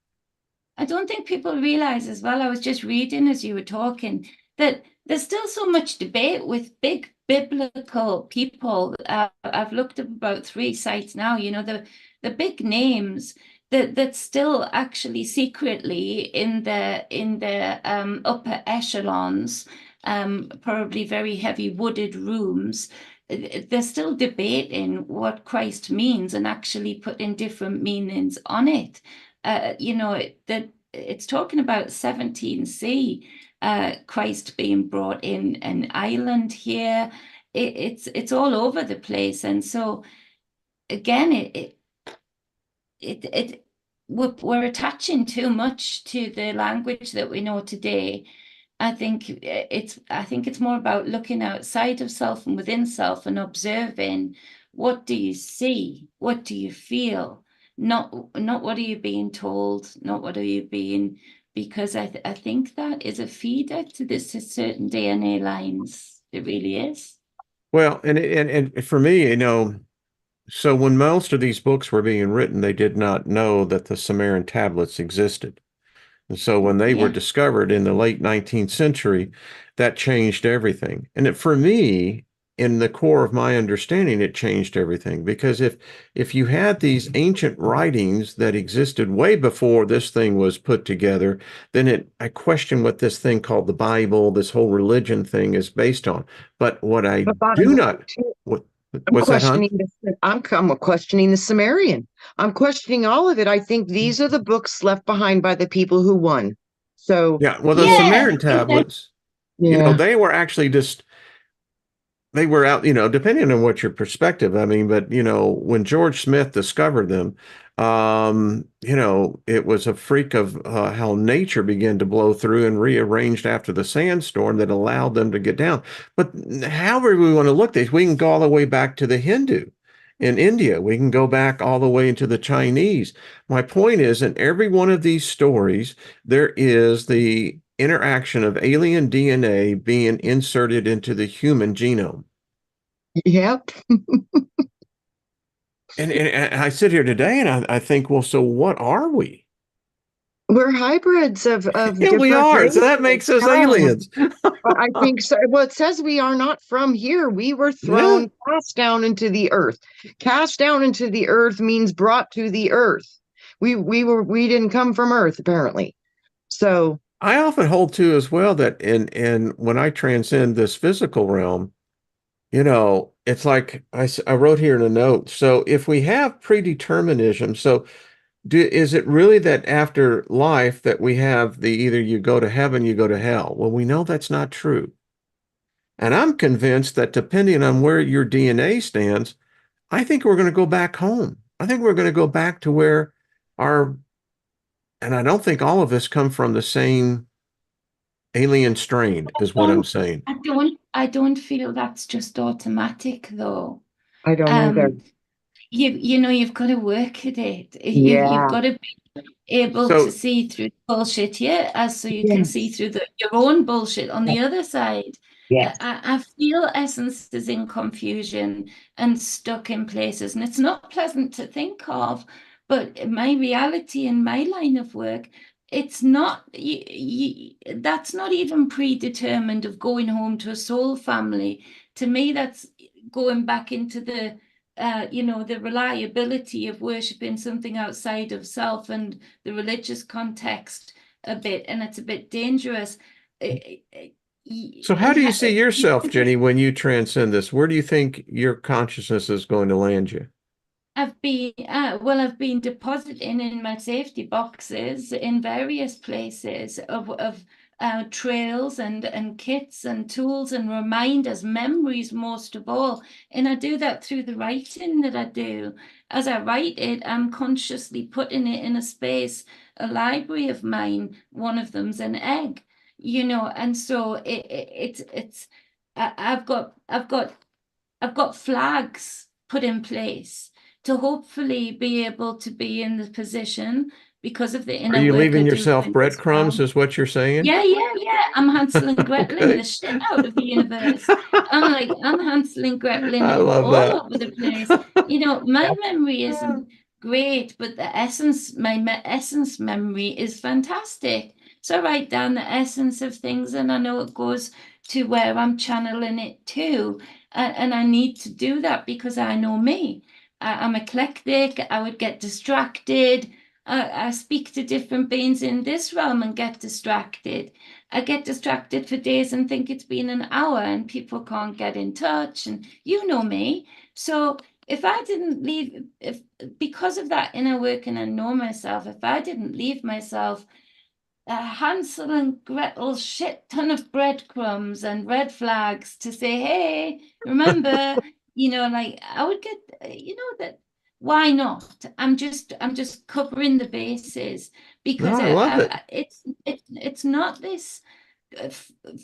I don't think people realize as well. I was just reading as you were talking that there's still so much debate with big biblical people. I've looked up about 3 sites now. The big names that still actually secretly in the upper echelons, probably very heavy wooded rooms. They're still debating what Christ means and actually putting different meanings on it. That it's talking about 17C, Christ being brought in an island here. It's all over the place, and so again, it we're attaching too much to the language that we know today. I think it's more about looking outside of self and within self and observing what do you see, what do you feel, not what are you being told, not what are you being, because I think that is a feeder to this to certain DNA lines. It really is. Well, and for me, So when most of these books were being written, they did not know that the Sumerian tablets existed. And so when they were Yeah. discovered in the late 19th century, that changed everything. And for me, in the core of my understanding, it changed everything because if you had these ancient writings that existed way before this thing was put together, then I question what this thing called the Bible, this whole religion thing is based on. But what I But bottom do line, not, too, what, I'm what's that, hon? questioning this. I'm questioning the Sumerian. I'm questioning all of it. I think these are the books left behind by the people who won. So Yeah, well, the yeah, Yeah, Sumerian exactly. tablets, yeah, they were actually just they were out, depending on what your perspective. I mean, but when George Smith discovered them, it was a freak of how nature began to blow through and rearranged after the sandstorm that allowed them to get down. But however we want to look at these, we can go all the way back to the Hindu in India. We can go back all the way into the Chinese. My point is, in every one of these stories, there is the interaction of alien DNA being inserted into the human genome. yep. And I sit here today and I think, well, so what are we? We're hybrids of Yeah, we different are. So races. that makes us Yeah. aliens. I think so. Well, it says we are not from here. We were Yeah. thrown, cast down into the earth. Cast down into the earth means brought to the earth. We didn't come from earth, apparently. So I often hold to as well that in when I transcend this physical realm, it's like I wrote here in a note. So if we have predeterminism, so is it really that after life that we have the either you go to heaven, you go to hell? Well, we know that's not true. And I'm convinced that depending on where your DNA stands, I think we're going to go back home. I think we're going to go back to where our, and I don't think all of us come from the same alien strain, is what I'm Don't, saying. I don't feel that's just automatic though. I don't either. Um, you've got to work at it. You've Yeah. got to be able to So, see through the bullshit here, as so you can see Yes. through your own bullshit on the other side. Yes. I feel essence is in confusion and stuck in places, and it's not pleasant to think of. But my reality in my line of work, it's not. That's not even predetermined of going home to a soul family. To me, that's going back into the reliability of worshiping something outside of self and the religious context a bit, and it's a bit dangerous. Eh, eh, so how do you see you yourself, Jenny, when you transcend this? Where do you think your consciousness is going to land you? I've been depositing in my safety boxes in various places of trails and kits and tools and reminders, memories most of all. And I do that through the writing that I do. As I write it, I'm consciously putting it in a space, a library of mine. One of them's an egg, and so I've got flags put in place to hopefully be able to be in the position because of the Are inner you work I leaving do yourself in this breadcrumbs, realm. is what you're saying? Yeah, yeah, yeah. I'm Hansel and Greteling Okay. the shit out of the universe. I'm Hansel and Greteling I it love all that. over the place. My memory isn't great, but the essence, essence memory is fantastic. So I write down the essence of things, and I know it goes to where I'm channeling it to. And I need to do that because I know me. I'm eclectic. I would get distracted. I speak to different beings in this realm and get distracted. I get distracted for days and think it's been an hour and people can't get in touch. And you know me. So if I didn't leave, if because of that inner work and I know myself, if I didn't leave myself Hansel and Gretel shit ton of breadcrumbs and red flags to say, hey, remember, like I would get, that why not? I'm just covering the bases No, because I love it. it's not this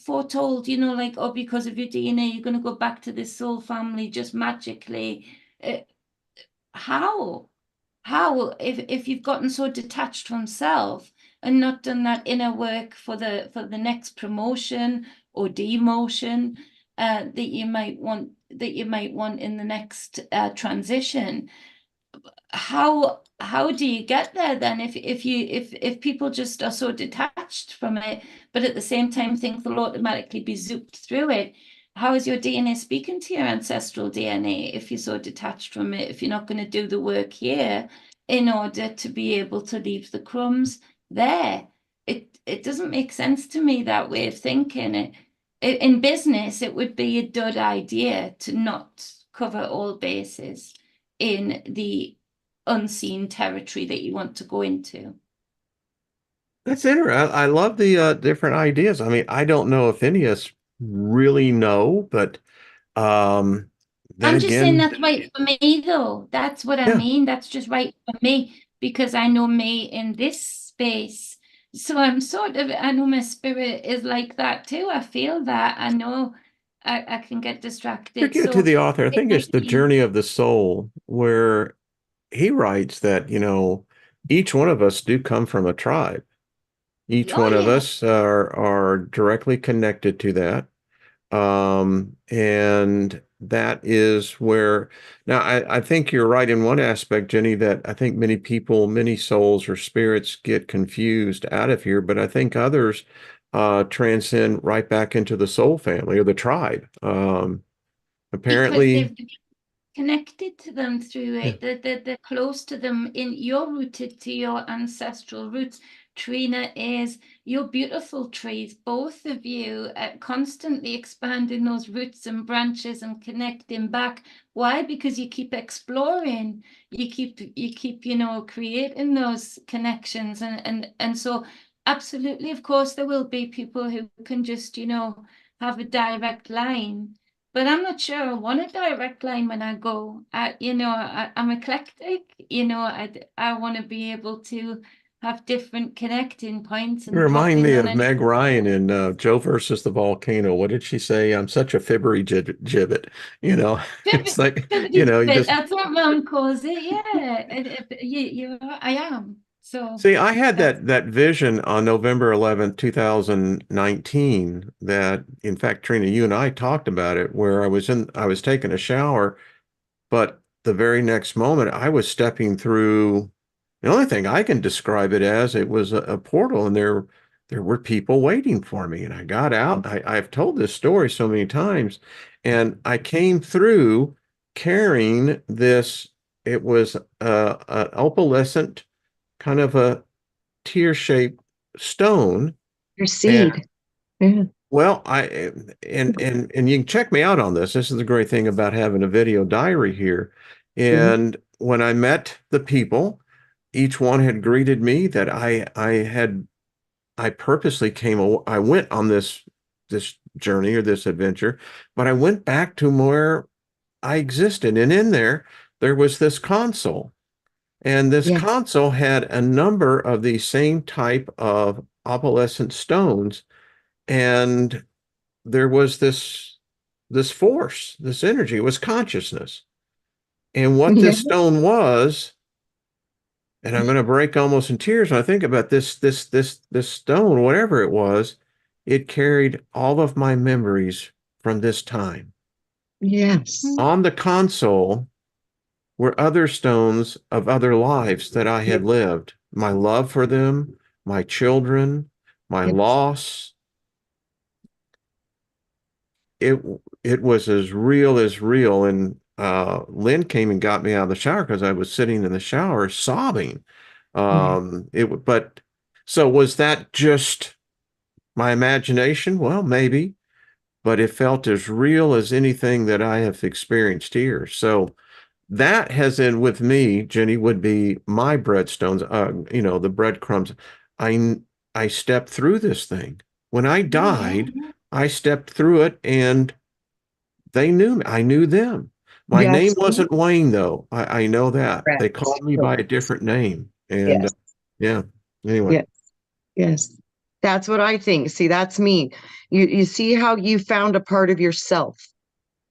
foretold, like, oh, because of your DNA, you're going to go back to this soul family just magically. Uh, how? How, if you've gotten so detached from self and not done that inner work for the next promotion or demotion, that you might want in the next transition. How do you get there then if people just are so detached from it, but at the same time think they'll automatically be zooped through it? How is your DNA speaking to your ancestral DNA if you're so detached from it, if you're not going to do the work here in order to be able to leave the crumbs there? It doesn't make sense to me, that way of thinking. In business, it would be a dud idea to not cover all bases in the unseen territory that you want to go into. That's interesting. I love the different ideas. I mean, I don't know if any of us really know, but um, then I'm just saying again, that's right for me, though. That's what I yeah, mean. That's just right for me because I know me in this space. So I know my spirit is like that too. I feel that. I know I can get to distracted. give it to So the author, I it think it's might The be, Journey of the Soul, where he writes that, each one of us do come from a tribe. Each oh one of yeah, us are directly connected to that. And that is where now I think you're right in one aspect, Jenny, that I think many people, many souls or spirits get confused out of here, but I think others transcend right back into the soul family or the tribe. because Apparently, they've connected to them through yeah. it. They're close to them. You're rooted to your ancestral roots. Trina is. You're beautiful trees, both of you, constantly expanding those roots and branches and connecting back. Why? Because you keep exploring. You keep creating those connections, and so absolutely, of course, there will be people who can just have a direct line, but I'm not sure I want a direct line when I go. I'm eclectic. I want to be able to have different connecting points You and pop remind in me on of any. Meg Ryan in Joe versus the Volcano. What did she say? I'm such a fibbery gibbet. It's like, you But just that's what Mum calls it. Yeah, I am. So see, I had that's that vision on November 11th, 2019 that, in fact, Trina, you and I talked about it, where I was taking a shower, but the very next moment I was stepping through the only thing I can describe it as, it was a portal, and there were people waiting for me. And I got out. I've told this story so many times, and I came through carrying this. It was an opalescent, kind of a tear-shaped stone. Your And seed. Yeah. well, and you can check me out on this. This is the great thing about having a video diary here. Mhm. And when I met the people, each one had greeted me that I purposely I went on this journey or this adventure, but I went back to where I existed. And in there was this console. And this Yeah. console had a number of these same type of opalescent stones. And there was this force, this energy, it was consciousness. And what Yeah. this stone was, and I'm going to break almost in tears when I think about this stone, whatever it was, it carried all of my memories from this time. Yes. On the console were other stones of other lives that I had lived. My love for them, my children, my Yes. loss. it it was as real as real. And Lynn came and got me out of the shower because I was sitting in the shower sobbing. Yeah. But so was that just my imagination? Well, maybe, but it felt as real as anything that I have experienced here. So that has in with me, Jenny, would be my breadstones, the breadcrumbs. I I stepped through this thing. When I yeah, died, I stepped through it, and they knew me. I knew them. My name Yes. wasn't Wayne, though. I know that. They Correct. called me by a different name. And Yes. yeah, anyway. Yes. Yes. That's what I think. See, that's me. You see how you found a part of yourself.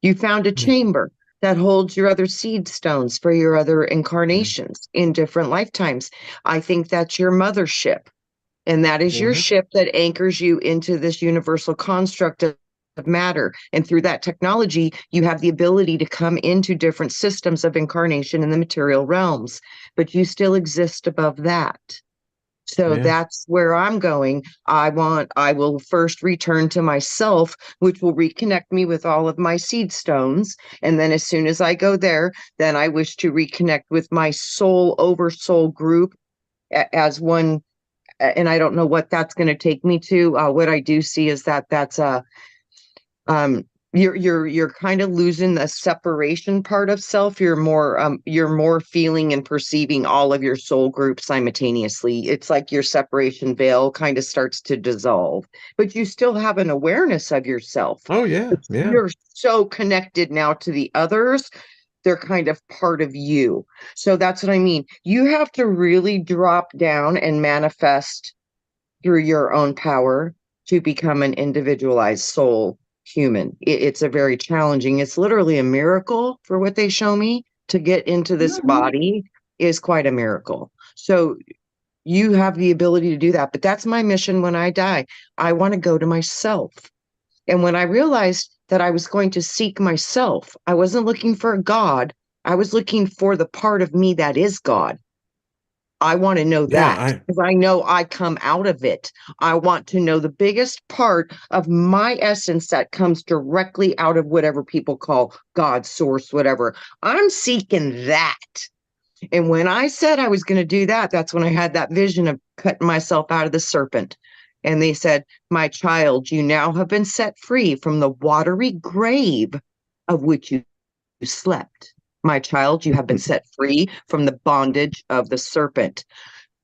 You found a Yeah, chamber that holds your other seed stones for your other yeah. incarnations in different lifetimes. I think that's your mothership. And that is your Right. ship that anchors you into this universal construct of of matter. And through that technology, you have the ability to come into different systems of incarnation in the material realms, but you still exist above that. So Yeah. that's where I'm going. I will first return to myself, which will reconnect me with all of my seed stones. And then as soon as I go there, then I wish to reconnect with my soul over soul group as one. And I don't know what that's going to take me to. What I do see is that that's a um you're kind of losing the separation part of self. You're more feeling and perceiving all of your soul groups simultaneously. It's like your separation veil kind of starts to dissolve, but you still have an awareness of yourself. Oh, yeah. Yeah. You're so connected now to the others, they're kind of part of you. So that's what I mean. You have to really drop down and manifest through your own power to become an individualized soul human. It's a very challenging, it's literally a miracle for what they show me to get into this body is quite a miracle. So you have the ability to do that. But that's my mission when I die. I want to go to myself. And when I realized that I was going to seek myself, I wasn't looking for a God. I was looking for the part of me that is God. I want to know Yeah. that because I know I come out of it. I want to know the biggest part of my essence that comes directly out of whatever people call God, source, whatever. I'm seeking that. And when I said I was going to do that, that's when I had that vision of cutting myself out of the serpent. And they said, "My child, you now have been set free from the watery grave of which you slept. My child, you have been set free from the bondage of the serpent."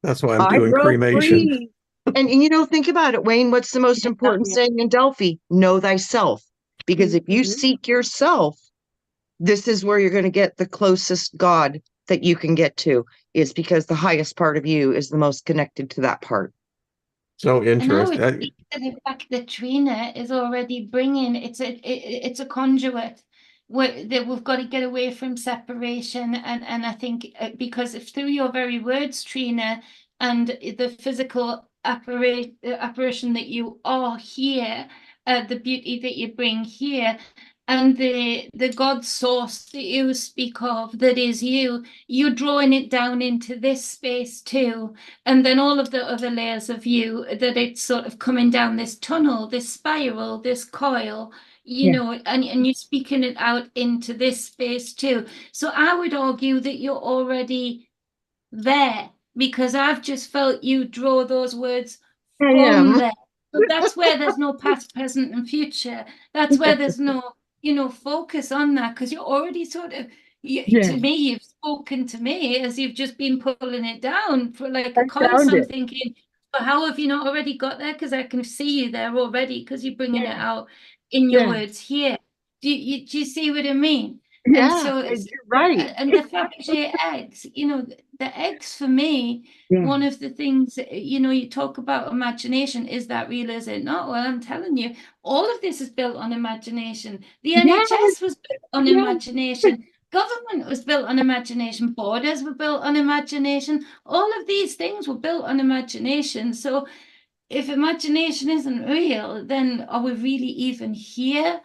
That's why I'm I doing broke cremation. free. And think about it, Wayne. What's the most important saying in Delphi? Know thyself. Because if you seek yourself, this is where you're going to get the closest God that you can get to, is because the highest part of you is the most connected to that part. So And I would interesting. think that the fact that Trina is already bringing it's a conduit that we've got to get away from separation, and I think because if through your very words, Trina, and the physical apparition that you are here, the beauty that you bring here, and the God source that you speak of that is you, you're drawing it down into this space too. And then all of the other layers of you, that it's sort of coming down this tunnel, this spiral, this coil, Yeah. and you're speaking it out into this space too. So I would argue that you're already there because I've just felt you draw those words I from am. there. So that's where there's no past, present, and future. That's where there's no, focus on that because you're already sort of, Yeah. to me, you've spoken to me as you've just been pulling it down for like I a coil. found So I'm it. thinking, but how have you not already got there? Because I can see you there already because you're bringing it out in your Yeah. words here. Do you see what I mean? And Yeah. so And it's, you're right. and the Fabergé eggs, the eggs for me, Yeah. one of the things, you talk about imagination. Is that real? Is it not? Well, I'm telling you, all of this is built on imagination. The Yes. NHS was built on Yes. imagination. Government was built on imagination. Borders were built on imagination. All of these things were built on imagination. So if imagination isn't real, then are we really even here?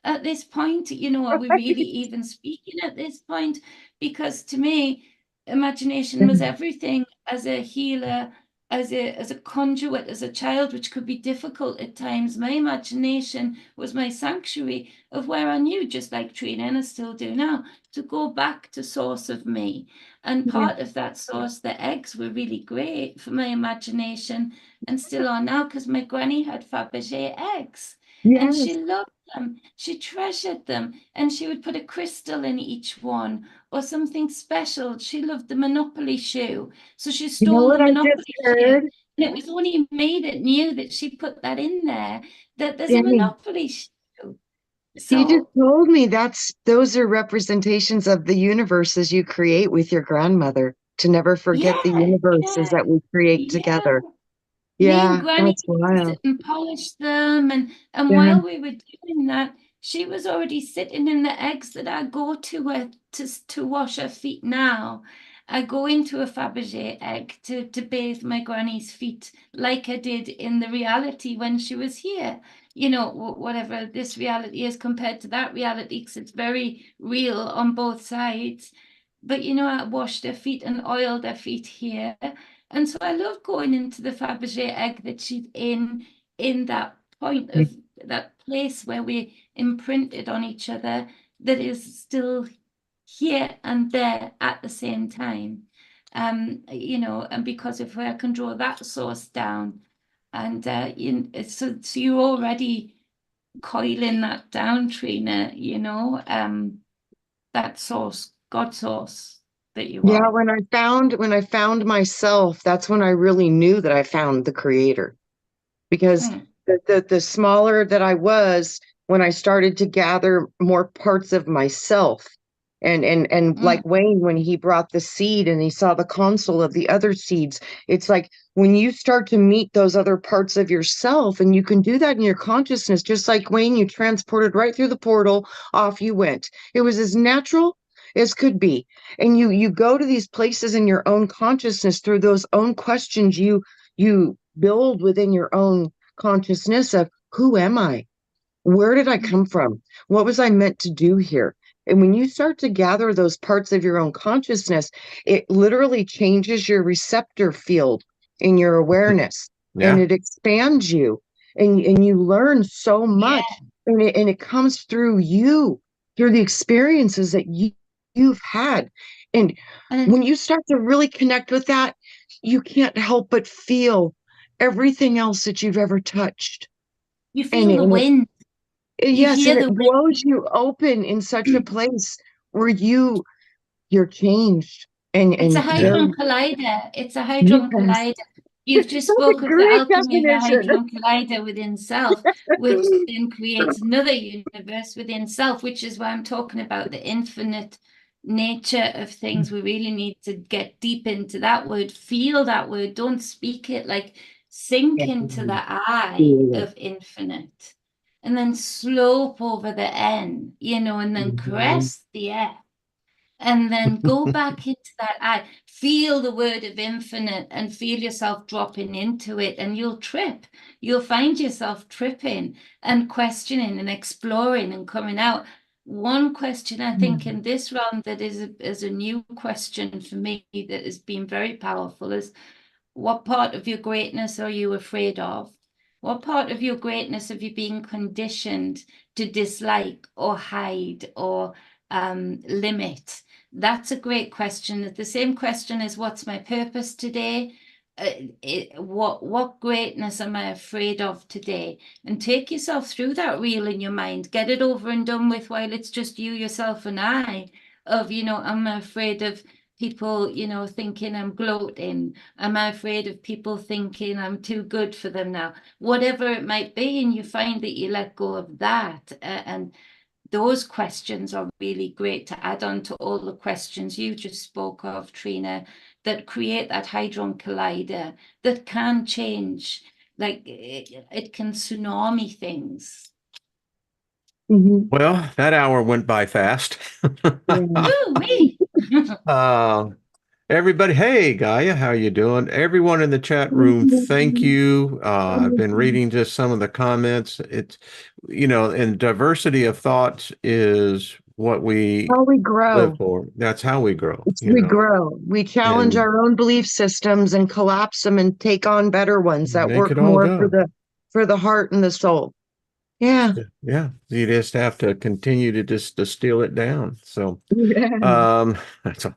At this point? Are we really even speaking at this point? Because to me, imagination was everything as a healer, as a conduit, as a child, which could be difficult at times. My imagination was my sanctuary of where I knew, just like Trina, and I still do now, to go back to source of me. And Yeah. part of that source, the eggs were really great for my imagination and still are now because my granny had Fabergé eggs and she Yes. loved them. She treasured them, and she would put a crystal in each one or something special. She loved the Monopoly shoe, so she You know stole the what I just Monopoly shoe. heard? And it was only me that knew that she put that in there, that there's a Danny, Monopoly shoe. you just So, told me those are representations of the universes you create with your grandmother. To never forget the yeah, universes yeah, that we create yeah. together. Me and Yeah, Granny that's used to wild. sit and polish them, and Yeah. while we were doing that, she was already sitting in the eggs that I go to her to wash her feet now. I go into a Fabergé egg to bathe my granny's feet like I did in the reality when she was here. You know, whatever this reality is compared to that reality, because it's very real on both sides. But, you know, I washed their feet and oiled their feet here. And so I love going into the Fabergé egg that she's in that point of that place where we imprinted on each other that is still here and there at the same time. You know, and because of where I can draw that source down. And so you're already coiling that down, Trina, you know, that source, God source that you Yeah, are. when I found myself, that's when I really knew that I found the creator. Because Hmm. the smaller that I was, when I started to gather more parts of myself, and Mm. like Wayne, when he brought the seed and he saw the console of the other seeds, it's like when you start to meet those other parts of yourself, and you can do that in your consciousness, just like Wayne, you transported right through the portal, off you went. It was as natural as could be. And you go to these places in your own consciousness through those own questions you build within your own consciousness of, who am I? Where did I come from? What was I meant to do here? And when you start to gather those parts of your own consciousness, it literally changes your receptor field in your awareness, and Yeah. it expands you, and you learn so Yeah. much, and it comes through you, through the experiences that you've had. And And when you start to really connect with that, you can't help but feel everything else that you've ever touched. you And, feel the and wind. You yes, hear and it the blows you open in such a wind. place where you're changed It's a and Yeah. very, Hadron Collider. It's a Hadron yes. Collider. You've just That's a spoke of the great alchemy of a definition. Hadron Collider within self, which then creates another universe within self, which is why I'm talking about the infinite nature of things. We really need to get deep into that word, feel that word, don't speak it, like sink into the I of infinite, and then slope over the N, you know, and then crest the F, and then go back into that I. Feel the word of infinite and feel yourself dropping into it, and you'll trip. You'll find yourself tripping and questioning and exploring and coming out. One question I think in this round that is a new question for me that has been very powerful is, what part of your greatness are you afraid of? What part of your greatness have you been conditioned to dislike or hide or limit? That's a great question. The same question is, what's my purpose today? What greatness am I afraid of today? And take yourself through that reel in your mind. Get it over and done with while it's just you, yourself, and I. Of, you know, am I afraid of people, you know, thinking I'm gloating? Am I afraid of people thinking I'm too good for them now? Whatever it might be, and you find that you let go of that, and those questions are really great to add on to all the questions you just spoke of, Trina, that create that Hadron Collider that can change, like it can tsunami things. Mhm. Well, that hour went by fast. Yeah. Ooh, me. Uh, everybody, hey Gaia, how you doing? Everyone in the chat room, thank you. I've been reading just some of the comments. It's, you know, and diversity of thoughts is what we How we live grow. for. That's how we grow, It's you we know, grow. We challenge and our own belief systems and collapse them and take on better ones that make work it all more go. for the heart and the soul. Yeah. Yeah, you just have to continue to just distill it down. So, Yeah. that's all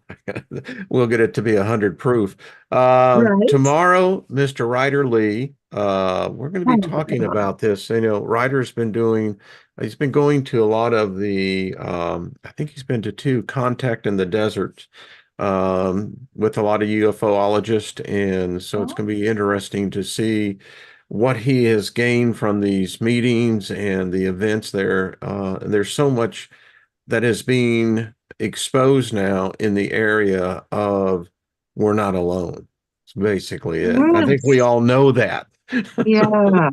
we'll get it to be 100 proof. Right. Tomorrow, Mr. Ryder Lee, we're going to be talking about this. You know, Ryder's been doing, he's been going to a lot of the, I think he's been to two, Contact in the Desert, with a lot of UFOologists. And so it's going to be interesting to see what he has gained from these meetings and the events there. There's so much that is being exposed now in the area of we're not alone. It's basically it. I think we Yes. all know that. Yeah.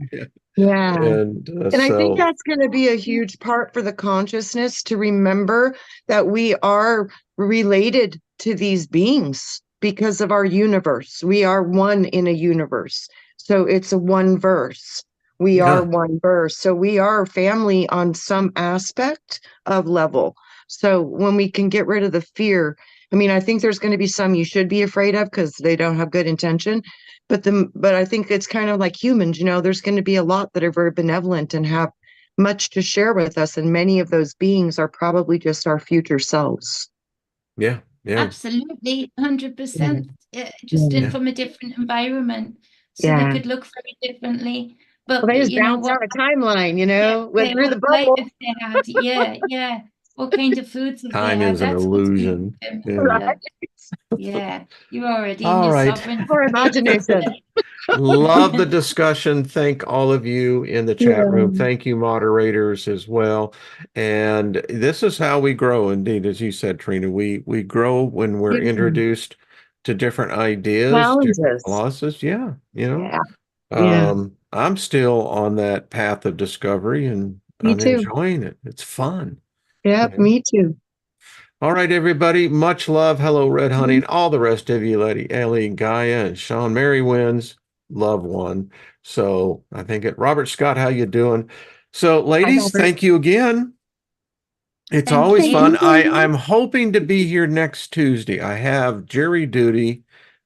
Yeah. And And I think so, that's going to be a huge part for the consciousness to remember that we are related to these beings because of our universe. We are one in a universe. So it's a one verse. We Yeah. are one verse. So we are family on some aspect of level. So when we can get rid of the fear, I mean, I think there's going to be some you should be afraid of because they don't have good intention. But I think it's kind of like humans, there's going to be a lot that are very benevolent and have much to share with us. And many of those beings are probably just our future selves. Yeah. Yeah. Absolutely, 100%. Just Yeah. in from a different environment. So they Yeah. could look very differently. Well, But they just you know bounce what? out a timeline, Yeah, went through the what life bubble. have they had? Yeah, yeah. What kind of foods have they Time had? is an That's what's going to illusion. determine Yeah. Right. yeah. You're already in All your right. sovereign Our space. imagination. Love the discussion. Thank all of you in the chat room. Yeah. Thank you, moderators, as well. And this is how we grow, indeed, as you said, Trina. We grow when we're Yeah. introduced to different ideas, different Challenges. philosophies. Yeah, Yeah. Yeah. I'm still on that path of discovery, and Me I'm too. enjoying it. It's fun. Yep. Yeah. Me too. All right, everybody. Much love. Hello, Red Honey, and all the rest of you, Lady Ellie, Gaia, and Sean. Mary wins. Love one. So I think Robert Scott, how you doing? So, Hi, ladies, Robert. thank you again. It's Thank always you. fun. I'm hoping to be here next Tuesday. I have jury duty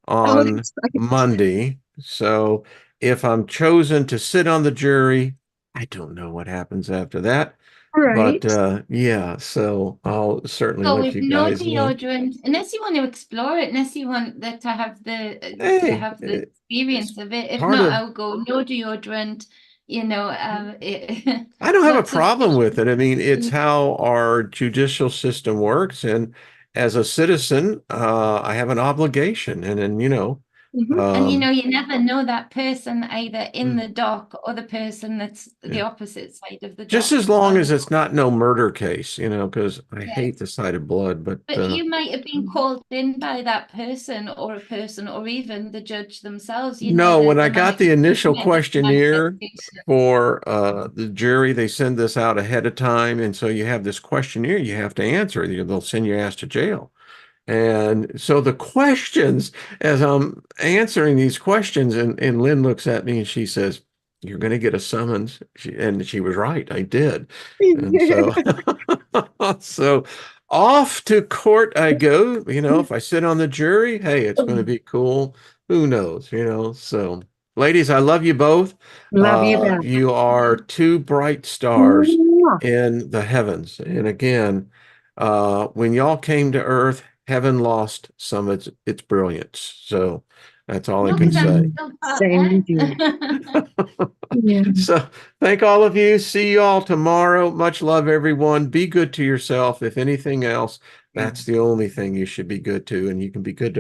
Oh, on that's right. Monday. So if I'm chosen to sit on the jury, I don't know what happens after that. All But right. yeah, so I'll certainly So let with you no guys know. deodorant, unless you want to explore it, unless you want that to have Hey, the it's experience of it. If part not, of, I'll go no deodorant. I don't have a Lots of problem with it. I mean, it's dishes. how our judicial system works. And as a citizen, I have an obligation. And then, Mhm. And um, you never know that person either in mm, the dock or the person that's the yeah. opposite side of the Just dock as as long well. as it's not no murder case, because I Yeah. hate the sight of blood. But But you might have been called in by that person or a person or even the judge themselves. no, when I There might got have the been initial medical questionnaire manifestation. for the jury, they send this out ahead of time. And so you have this questionnaire you have to answer. They'll send your ass to jail. And so the questions, as I'm answering these questions, and Lynn looks at me and she says, "You're going to get a summons." And she was right. I did. And so, so off to court I go. If I sit on the jury, hey, it's going to be cool. Who knows, So, ladies, I love you both. Love you back. You are two bright stars Mwah. in the heavens. And again, when y'all came to Earth, heaven lost some of its brilliance. So that's all I No, can because I'm say. still part Same with you. there. Yeah. So thank all of you. See you all tomorrow. Much love, everyone. Be good to yourself. If anything else, that's the only thing you should be good to, and you can be good to